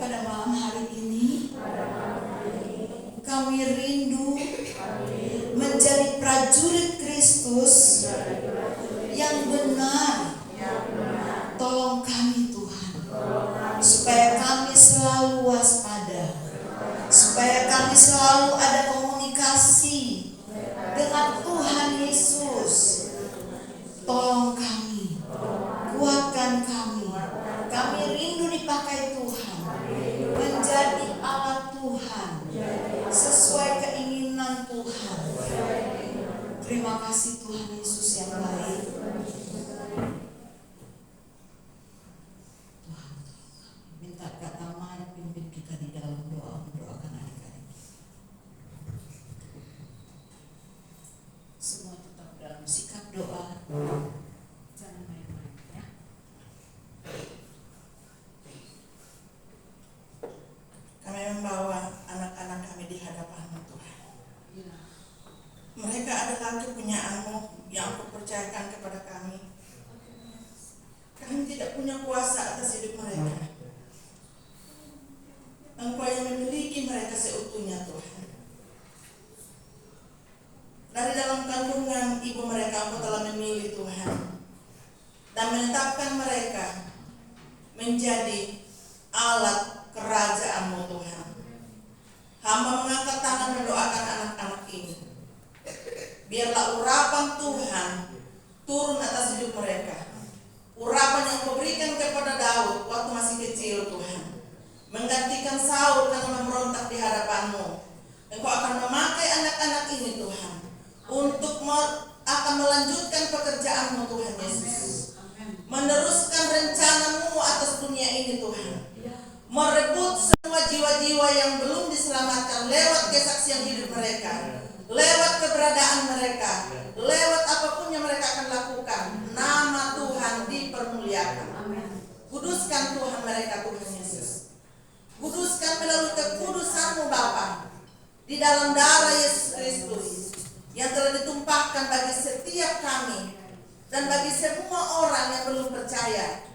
Pada malam hari ini, kami rindu menjadi prajurit Kristus yang benar. Tolong kami Tuhan, supaya kami selalu waspada, supaya kami selalu ada komunikasi dengan Tuhan Yesus. Tolong kami, kuatkan kami. Kami rindu dipakai Tuhan, menjadi alat Tuhan, sesuai keinginan Tuhan. Terima kasih Tuhan Yesus yang baik. Tuhan, minta kata Maya pimpin kita di dalam doa, mendoakan adik-adik. Semua tetap dalam sikap doa. Jangan main-main ya. Kami membawa anak-anak kami di hadapan-Mu Tuhan. Mereka adalah kepunyaan-Mu yang Engkau percayakan kepada kami. Kami tidak punya kuasa atas hidup mereka. Engkau yang memiliki mereka seutuhnya Tuhan. Dari dalam kandungan ibu mereka Engkau telah memilih Tuhan, dan menetapkan mereka menjadi alat kerajaan-Mu Tuhan. Hamba mengangkat tangan mendoakan anak-anak ini. Biarlah urapan Tuhan turun atas hidup mereka. Urapan yang Kau berikan kepada Daud waktu masih kecil Tuhan, menggantikan Saul karena memberontak di hadapan-Mu. Engkau akan memakai anak-anak ini Tuhan untuk akan melanjutkan pekerjaan-Mu Tuhan Yesus. Meneruskan rencana-Mu atas dunia ini Tuhan. Merebut semua jiwa-jiwa yang belum diselamatkan lewat kesaksian hidup mereka, lewat keberadaan mereka, lewat apapun yang mereka akan lakukan. Nama Tuhan dipermuliakan. Kuduskan Tuhan mereka Tuhan Yesus. Kuduskan melalui kekudusan-Mu Bapa, di dalam darah Yesus Kristus yang telah ditumpahkan bagi setiap kami dan bagi semua orang yang belum percaya,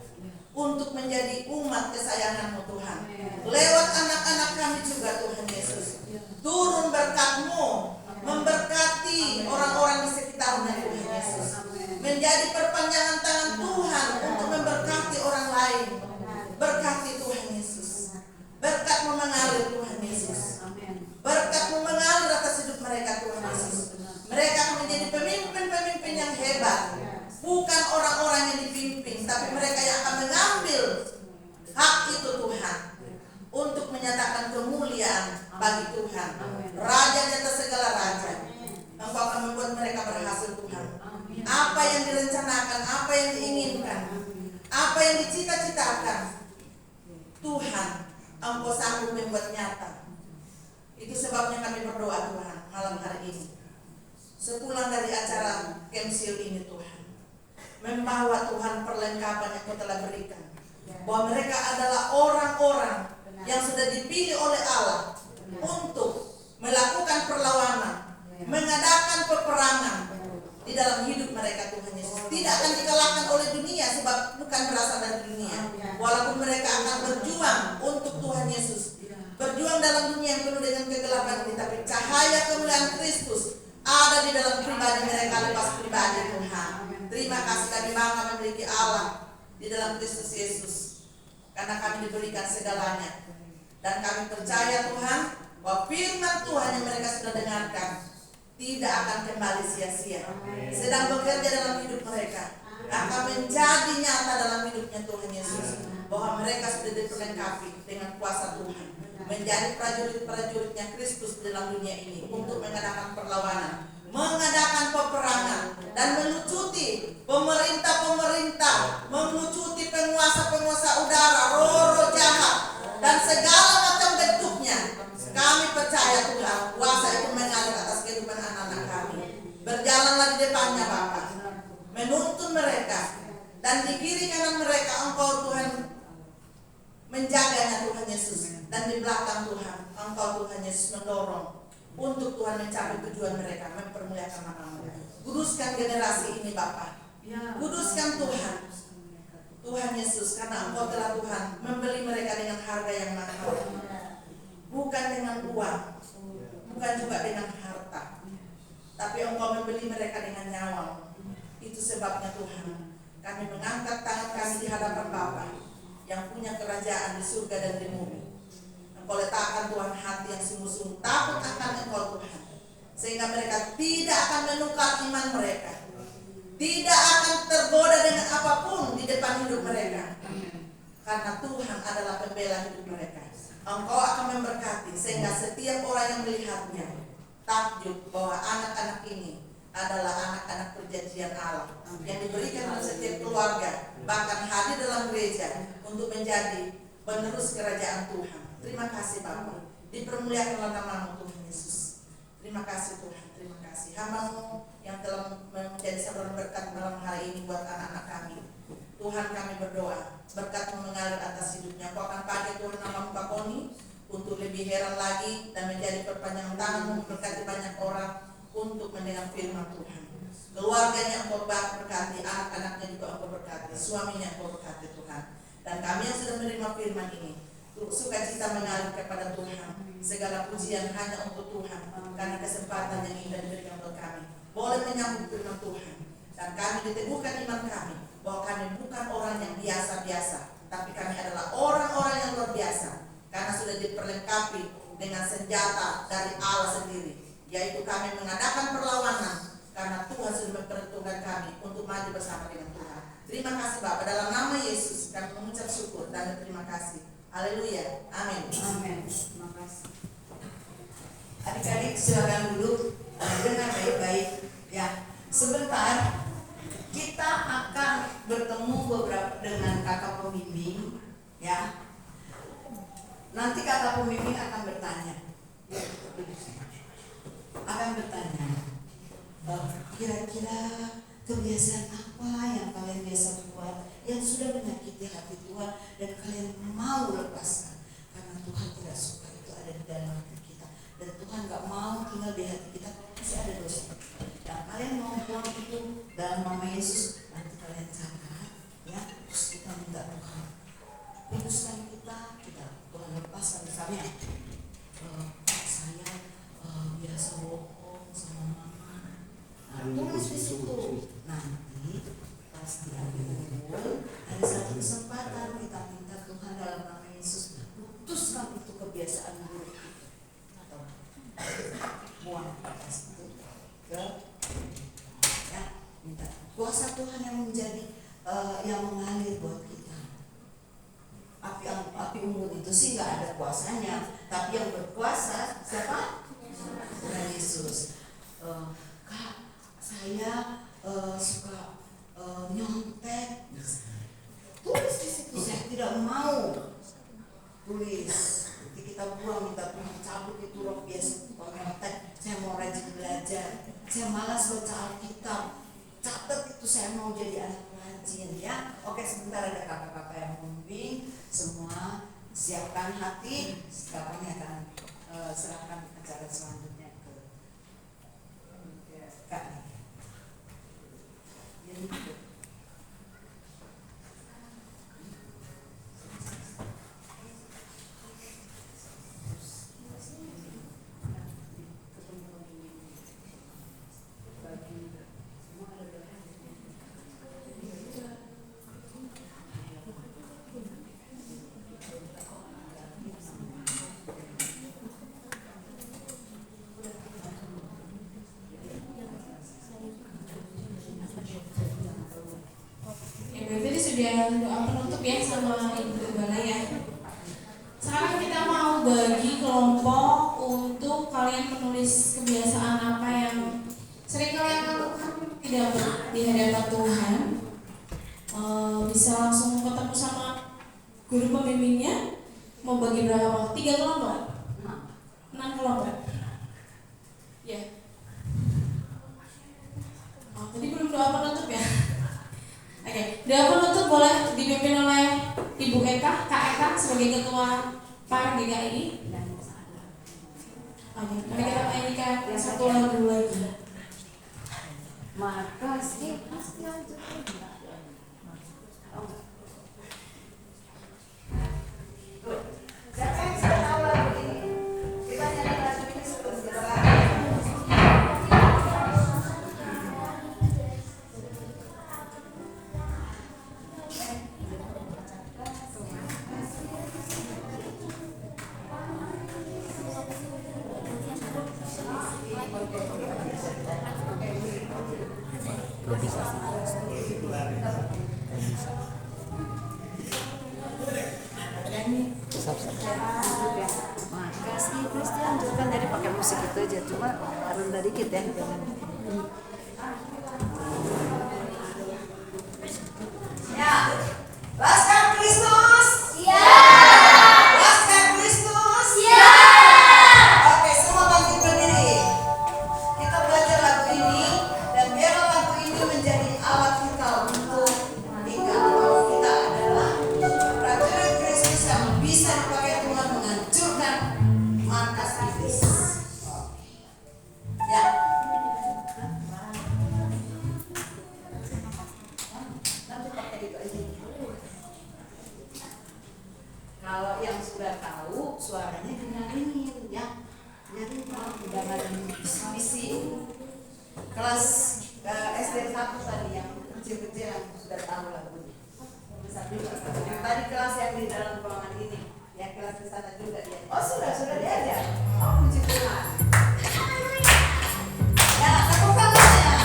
untuk menjadi umat kesayangan-Mu Tuhan. Lewat anak-anak kami juga Tuhan Yesus, turun berkat-Mu, memberkati orang-orang di sekitarnya Tuhan Yesus, menjadi perpanjangan tangan Tuhan untuk memberkati orang lain. Berkati Tuhan Yesus, berkat-Mu mengalir Tuhan Yesus, berkat-Mu mengalir atas hidup mereka Tuhan Yesus. Mereka akan menjadi pemimpin-pemimpin yang hebat, bukan orang-orang yang dipimpin, tapi mereka yang akan mengambil hak itu Tuhan, untuk menyatakan kemuliaan bagi Tuhan, Raja di atas segala raja. Engkau akan membuat mereka berhasil Tuhan. Apa yang direncanakan, apa yang diinginkan, apa yang dicita-citakan, Tuhan, Engkau sanggup membuat nyata. Itu sebabnya kami berdoa Tuhan malam hari ini, sepulang dari acara Kemsil ini Tuhan, membawa Tuhan perlengkapan yang Kau telah berikan, bahwa mereka adalah orang-orang yang sudah dipilih oleh Allah untuk melakukan perlawanan, mengadakan peperangan di dalam hidup mereka Tuhan Yesus. Tidak akan dikalahkan oleh dunia, sebab bukan berasal dari dunia. Walaupun mereka akan berjuang untuk Tuhan Yesus, berjuang dalam dunia yang penuh dengan kegelapan ini, tapi cahaya kemuliaan Kristus ada di dalam pribadi mereka lepas pribadi Tuhan. Terima kasih, kami bangga memiliki Allah di dalam Kristus Yesus, karena kami diberikan segalanya. Dan kami percaya Tuhan, bahwa firman Tuhan yang mereka sudah dengarkan tidak akan kembali sia-sia. Sedang bekerja dalam hidup mereka, akan menjadi nyata dalam hidupnya Tuhan Yesus, bahwa mereka sudah diperlengkapi dengan kuasa Tuhan, menjadi prajurit-prajuritnya Kristus dalam dunia ini, untuk mengadakan perlawanan, mengadakan peperangan dan melucuti pemerintah-pemerintah, melucuti penguasa-penguasa udara, roh-roh jahat dan segala macam bentuknya. Kami percaya Tuhan, kuasa itu mengalir atas kehidupan anak-anak kami. Berjalanlah di depannya Bapa, menuntun mereka, dan di kiri kanan mereka Engkau Tuhan menjaganya Tuhan Yesus, dan di belakang Tuhan Engkau Tuhan Yesus mendorong untuk Tuhan mencapai tujuan mereka, mempermuliakan nama-Mu. Kuduskan generasi ini Bapa, kuduskan Tuhan, Tuhan Yesus, karena Engkau telah Tuhan membeli mereka dengan harga yang mahal, bukan dengan uang, bukan juga dengan harta, tapi Engkau membeli mereka dengan nyawa. Itu sebabnya Tuhan, kami mengangkat tangan kami di hadapan Bapa yang punya kerajaan di surga dan di bumi. Engkau letakkan Tuhan hati yang sungguh-sungguh takut akan Engkau Tuhan, sehingga mereka tidak akan menukar iman mereka, tidak akan tergoda dengan apapun di depan hidup mereka, karena Tuhan adalah pembela hidup mereka. Engkau akan memberkati sehingga setiap orang yang melihatnya takjub bahwa anak-anak ini adalah anak-anak perjanjian Allah yang diberikan oleh setiap keluarga, bahkan hadir dalam gereja untuk menjadi penerus kerajaan Tuhan. Terima kasih Bapa, dipermuliakanlah nama-Mu Tuhan Yesus. Terima kasih Tuhan, terima kasih hamba-Mu yang telah menjadi saluran berkat malam hari ini buat anak-anak kami. Tuhan, kami berdoa berkat-Mu mengalir atas hidupnya. Kau akan pakai Tuhan nama Pak Koni untuk lebih heran lagi dan menjadi perpanjangan tangan-Mu memberkati banyak orang untuk mendengar firman Tuhan. Keluarganya Engkau berkati, anak-anaknya juga Engkau berkati, suaminya Engkau berkati Tuhan. Dan kami yang sudah menerima firman ini, sukacita mengalir kepada Tuhan. Segala pujian hanya untuk Tuhan, karena kesempatan yang indah diberikan untuk kami boleh menyambut firman Tuhan. Dan kami diteguhkan iman kami bahwa kami bukan orang yang biasa-biasa, tapi kami adalah orang-orang yang luar biasa, karena sudah diperlengkapi dengan senjata dari Allah sendiri, yaitu kami mengadakan perlawanan karena Tuhan sudah memperhitungkan kami untuk maju bersama dengan Tuhan. Terima kasih Bapak, dalam nama Yesus kami mengucap syukur dan berterima kasih. Haleluya, amin. Amin. Terima kasih. Adik-adik silakan duduk, dengar baik-baik. Ya, sebentar kita akan bertemu beberapa dengan kakak pembimbing. Ya, nanti kakak pembimbing akan bertanya. Kira-kira kebiasaan apa yang kalian biasa buat yang sudah menyakiti hati Tuhan dan kalian mau lepaskan, karena Tuhan tidak suka itu ada di dalam hati kita, dan Tuhan gak mau tinggal di hati kita masih ada dosa. Dan kalian mau buang itu dalam nama Yesus, nanti kalian catat ya, terus kita minta Tuhan kuduskan kita Tuhan lepaskan. Misalnya saya biasa bohong sama mama, tulis di situ. Nanti pas dia kumpul ada satu kesempatan kita minta Tuhan dalam nama Yesus putuskan itu kebiasaan buruk atau buang atas itu ke ya, minta kuasa Tuhan yang menjadi yang mengalir buat kita. Api unggun itu sih nggak ada kuasanya, tapi yang berkuasa siapa? Tuhan Yesus. Kak, saya suka nyontek. Tulis di situ, saya tidak mau. Tulis. Nanti kita buang, minta Tuhan cabut itu roh biasa nyontek. Saya mau rajin belajar. Saya malas baca Alkitab. Catat itu, saya mau jadi anak rajin ya. Oke, sebentar ada kakak-kakak yang membimbing. Semua siapkan hati. Kami akan serahkan acara selanjutnya ke Kak. Sudah doa penutup ya sama Ibu Gembala ya. Sekarang kita mau bagi kelompok untuk kalian menulis kebiasaan apa yang mau bagi berapa? 3 kelompok? 6 kelompok? Ya. Oh, tadi belum doa penutup ya? Oke, doa penutup boleh dipimpin oleh Ibu Eka, Kak Eka sebagai Ketua PAR GKI. Oke, mari kita mainkan satu lagu lagi. Makasih. Siapa yang sudah tahu lagu ini? Kita nyanyi lagu ini sebelum selesai. Belum bisa. Makasih Christian, juga dari pakai musik itu aja, cuma rendah dikit ya. Ya, Laskar Kristus. Ya. Laskar Kristus. Ya. Oke, semua bangkit berdiri. Kita belajar lagu ini dan biarlah lagu ini menjadi alat kita untuk ingat bahwa kita adalah prajurit Kristus yang bisa dipakai Tuhan menghancurkan markas iblis. Ya. Nanti pakai itu aja. Kalau yang sudah tahu suaranya dinyanyiin ya. Jadi jangan bisik-bisik. Kelas SD 1 tadi yang kecil-kecil yang sudah tahu lagunya. Bisa juga. Yang tadi kelas yang di dalam ruangan ini, ya kelas di sana juga dia. Oh sudah diajar. Oh puji Tuhan. Ya tepuk tangannya.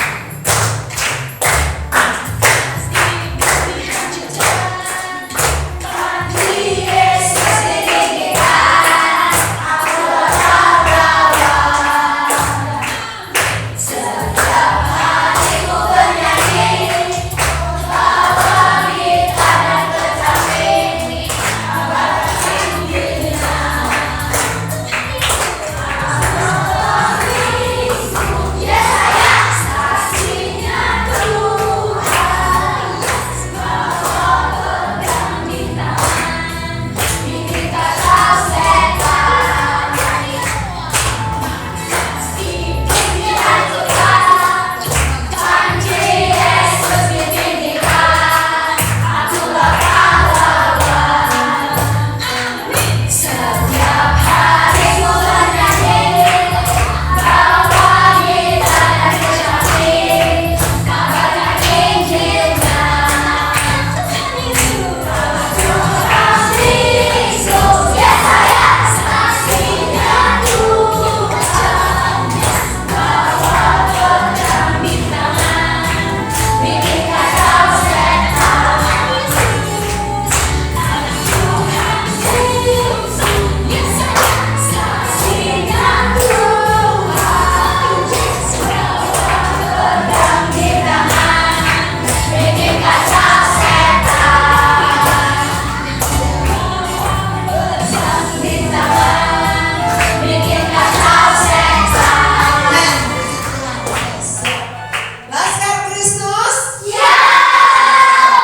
Laskar Kristus. Ya.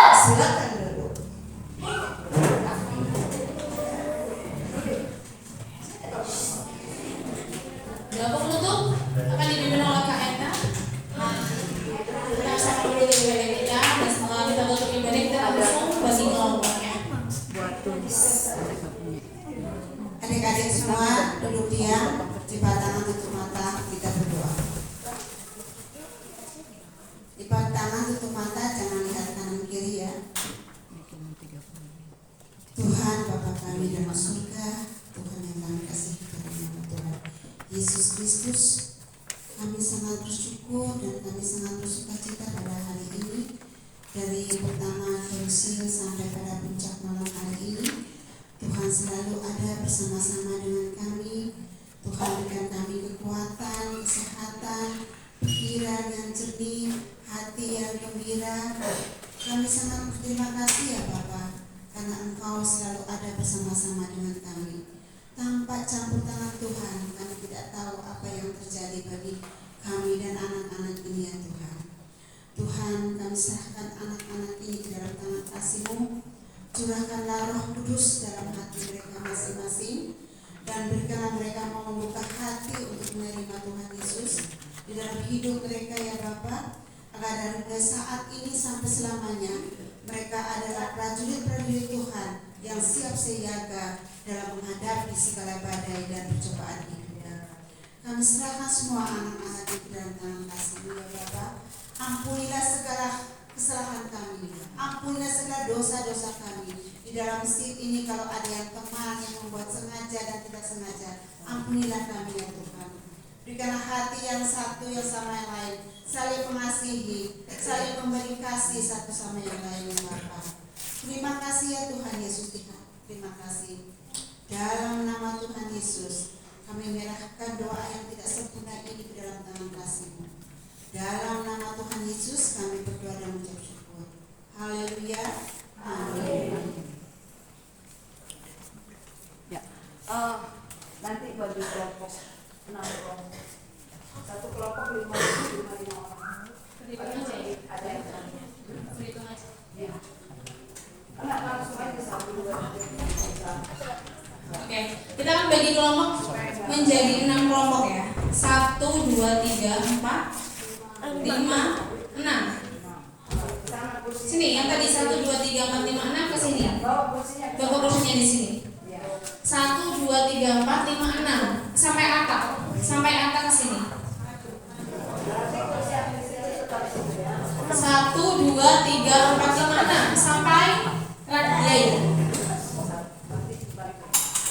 Silakan duduk. Doa penutup akan dipimpin oleh Kak Eka. Kita sama dulu ibadah kita dan setelah kita tutup ibadah kita langsung bagi kelompoknya. Buat tulis. Adik-adik semua duduk diam, lipat tangan tutup mata, kita berdoa. Lipat tangan tutup mata, jangan lihat kanan kiri ya. Tuhan Bapa kami dalam surga, Tuhan yang kami kasihi pada nama Tuhan Yesus Kristus, kami sangat bersyukur dan kami sangat bersukacita pada hari ini. Dari pertama Keusil sampai pada puncak malam hari ini, Tuhan selalu ada bersama-sama dengan kami. Tuhan berikan kami kekuatan, kesehatan, pikiran yang jernih, hati yang gembira. Kami sangat berterima kasih ya Bapa, karena Engkau selalu ada bersama-sama dengan kami. Tanpa campur tangan Tuhan, kami tidak tahu apa yang terjadi bagi kami dan anak-anak ini ya Tuhan. Tuhan, kami serahkan anak-anak ini ke dalam tangan kasih-Mu. Curahkanlah Roh Kudus dalam hati mereka masing-masing, dan berikanlah mereka mau membuka hati untuk menerima Tuhan Yesus di dalam hidup mereka ya Bapa, agar dari saat ini sampai selamanya mereka adalah prajurit-prajurit Tuhan yang siap siaga dalam menghadapi segala badai dan percobaan hidup. Kami serahkan semua anak-anak itu dalam tangan kasih-Mu ya Bapa. Ampunilah segala kesalahan kami, ampunilah segala dosa-dosa kami di dalam masjid ini. Kalau ada yang teman yang membuat sengaja dan tidak sengaja, ampunilah kami ya Tuhan. Berikanlah hati yang satu yang sama yang lain, saling mengasihi, saling memberi kasih satu sama yang lain ya Bapa. Terima kasih ya Tuhan Yesus, terima kasih. Dalam nama Tuhan Yesus, kami menyerahkan doa yang tidak sempurna ini ke dalam tangan kasih-Mu. Dalam nama Tuhan Yesus kami berdoa dan mengucap syukur. Haleluya. Amin. Ya, nanti bagi kelompok 6 kelompok, satu kelompok 5 orang. Ada yang tanya. Ya. Enggak langsung aja 1, 2, 3. Oke, kita akan bagi kelompok menjadi 6 kelompok ya. 1, 2, 3, 4, 5, 6. Sini, yang tadi 1, 2, 3, 4, 5, 6 ke sini. Bawa kursinya di sini. 1, 2, 3, 4, 5, 6 sampai atap. Sampai atap ke sini. 1, 2, 3, 4, 5, 6 sampai radiai.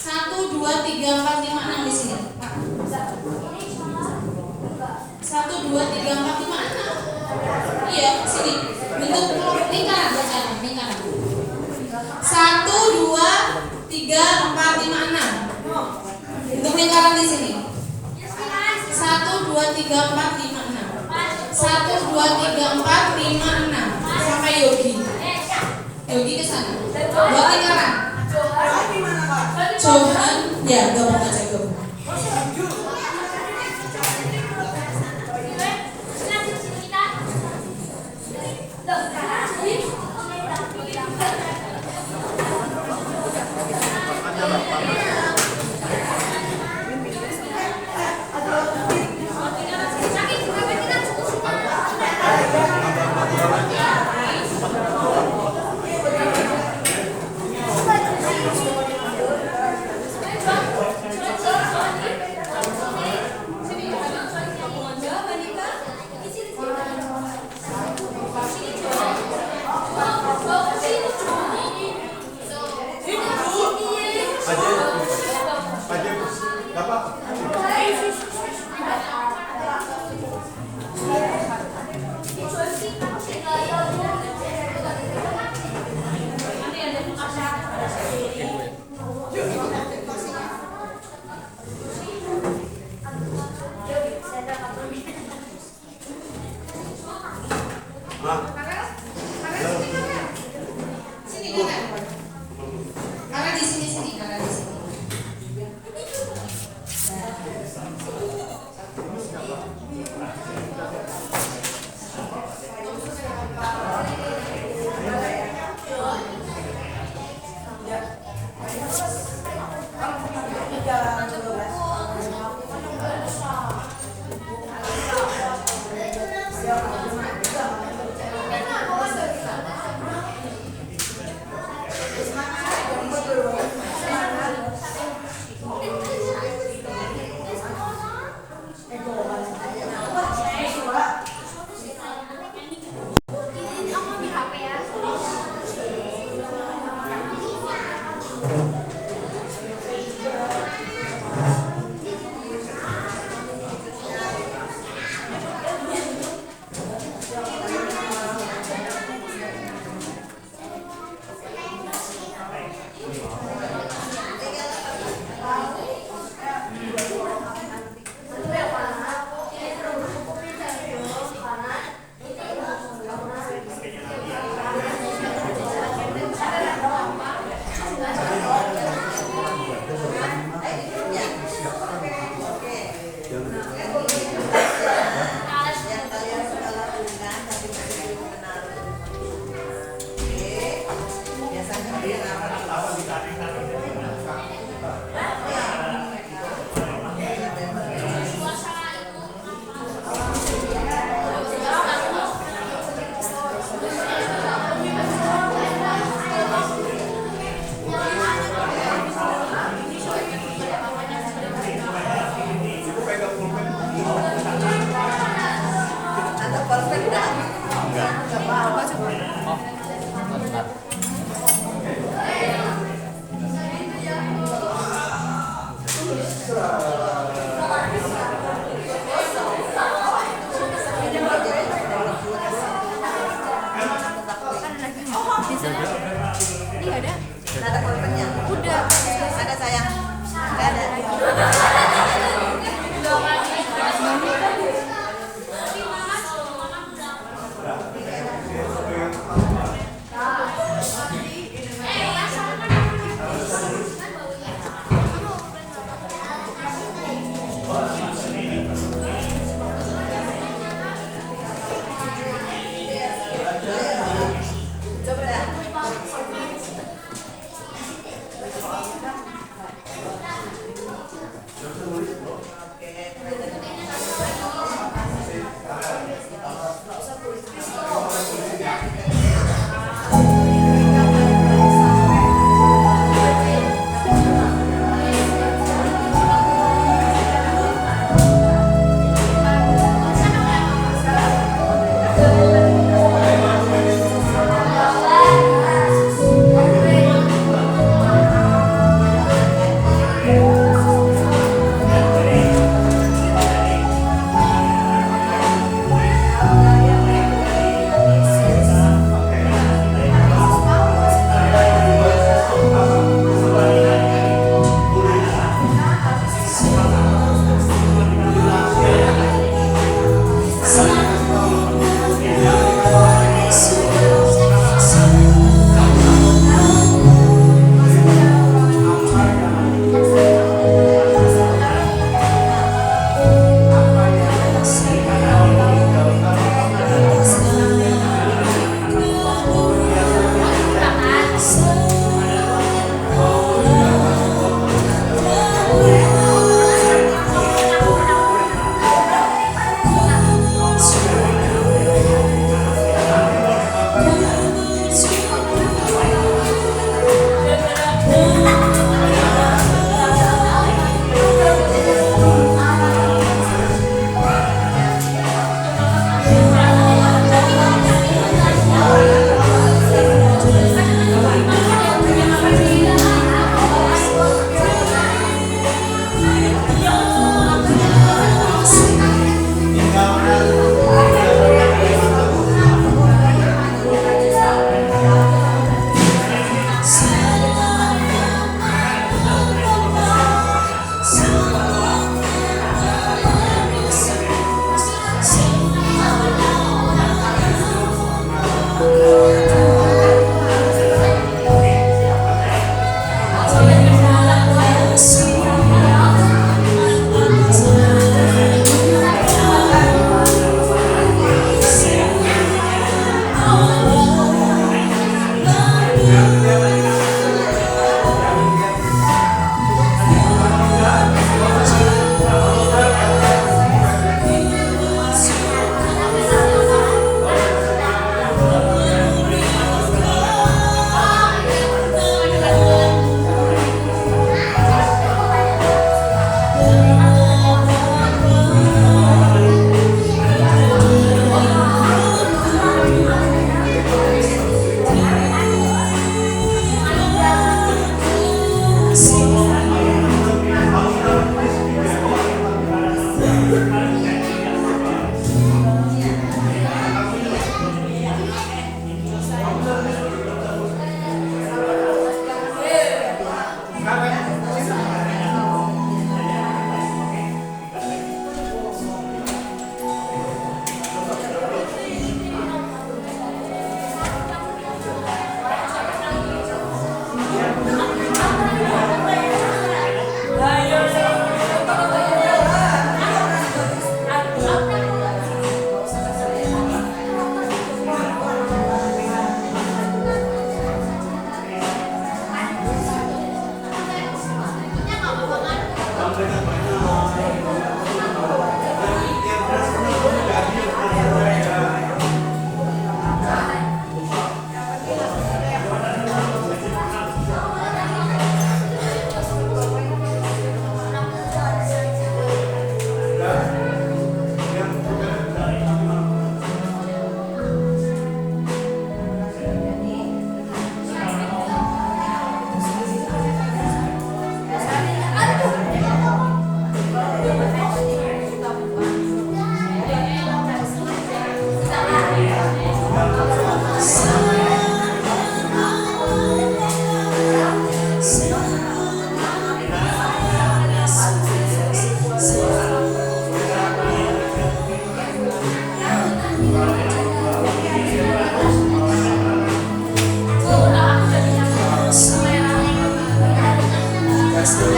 1, 2, 3, 4, 5, 6 di sini. 1, 2, 3, 4, 5, 6. Iya, sini. Bentuk lingkaran, lingkaran. 1, 2, 3, 4, 5, 6. Bentuk lingkaran di sini. 1, 2, 3, 4, 5, 6. 1, 2, 3, 4, 5, 6 sampai Yogi. Yogi ke sana. Buat lingkaran. Johan, ya gabung aja gabung. Sini karena di sini karena di sini. Ini ada. Ada korbannya. Udah. Ada sayang. Nggak ada. Coba dah.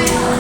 Aku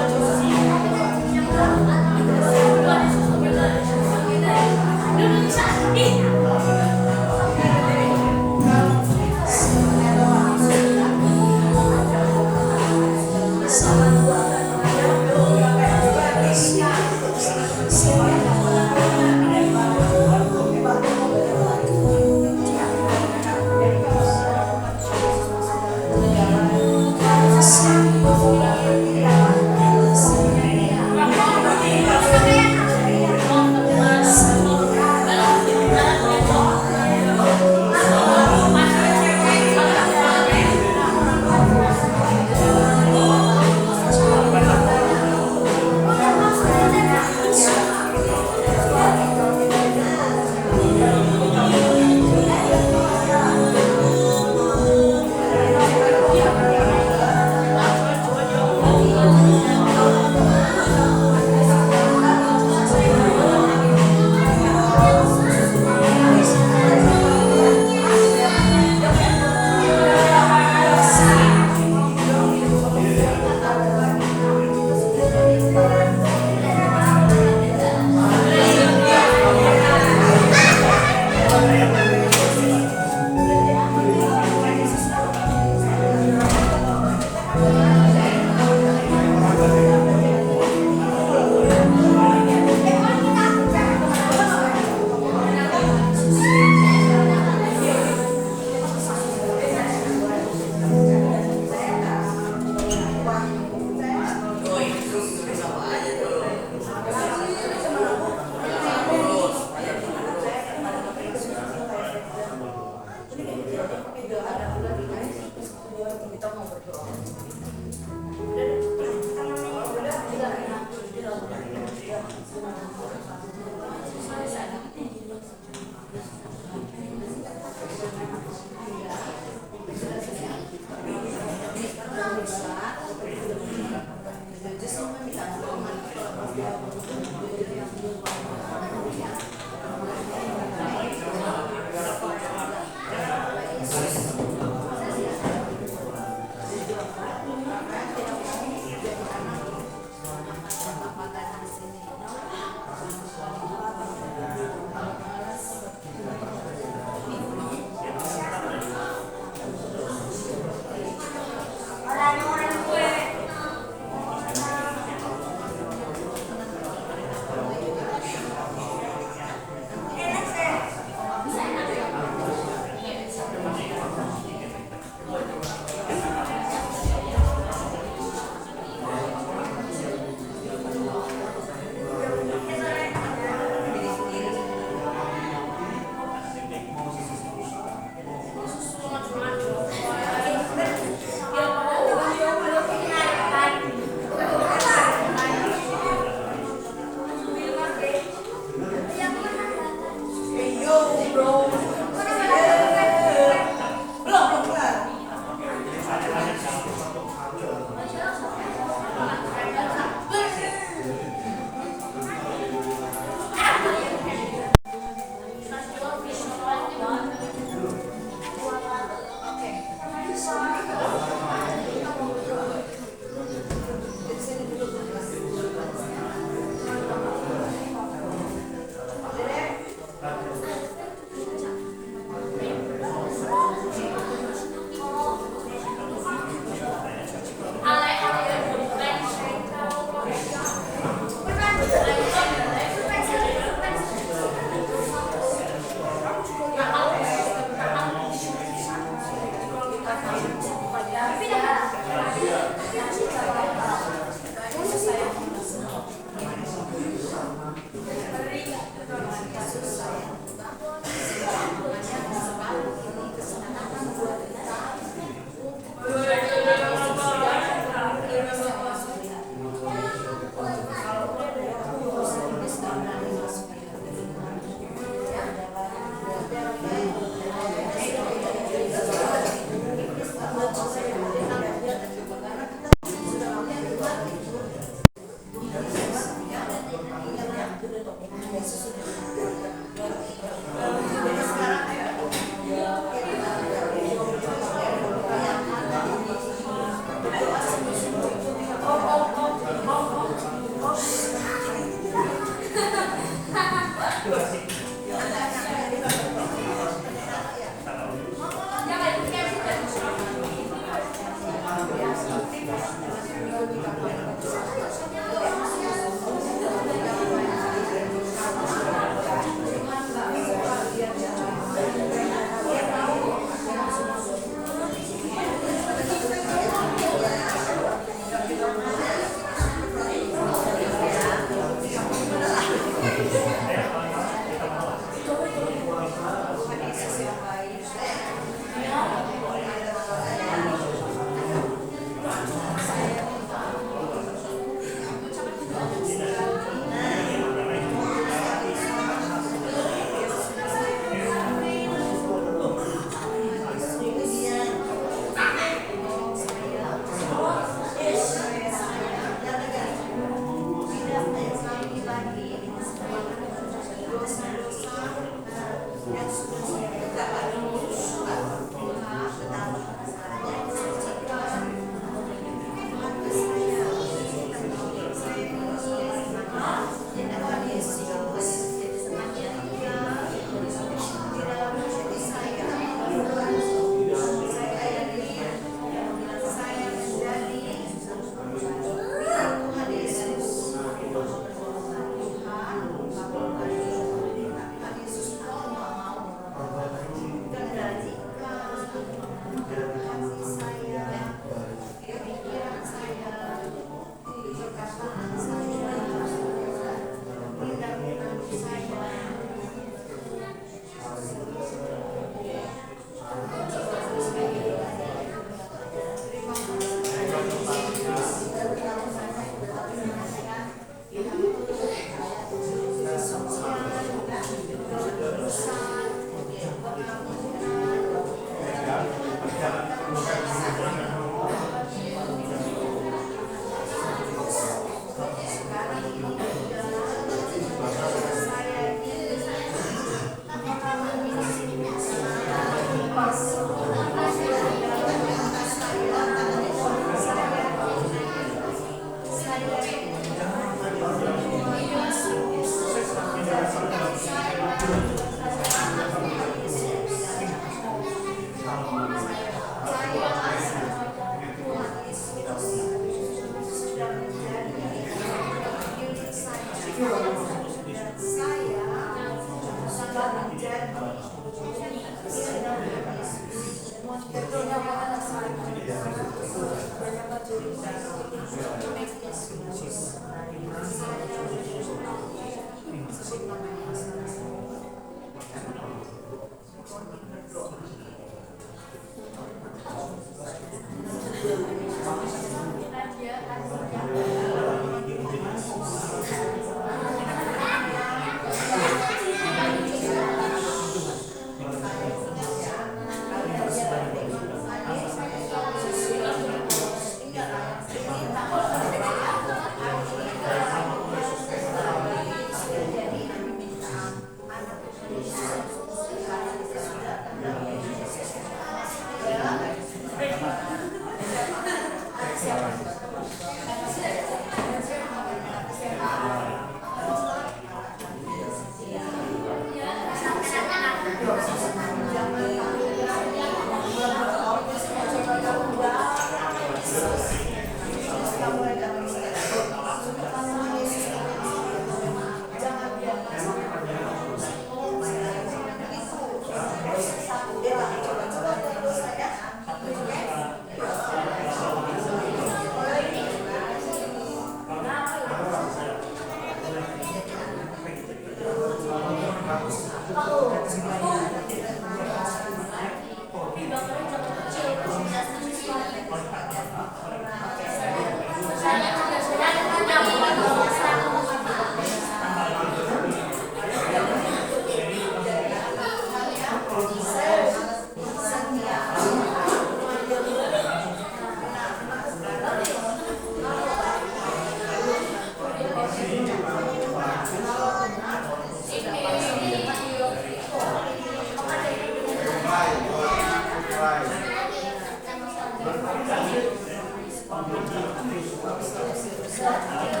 Right.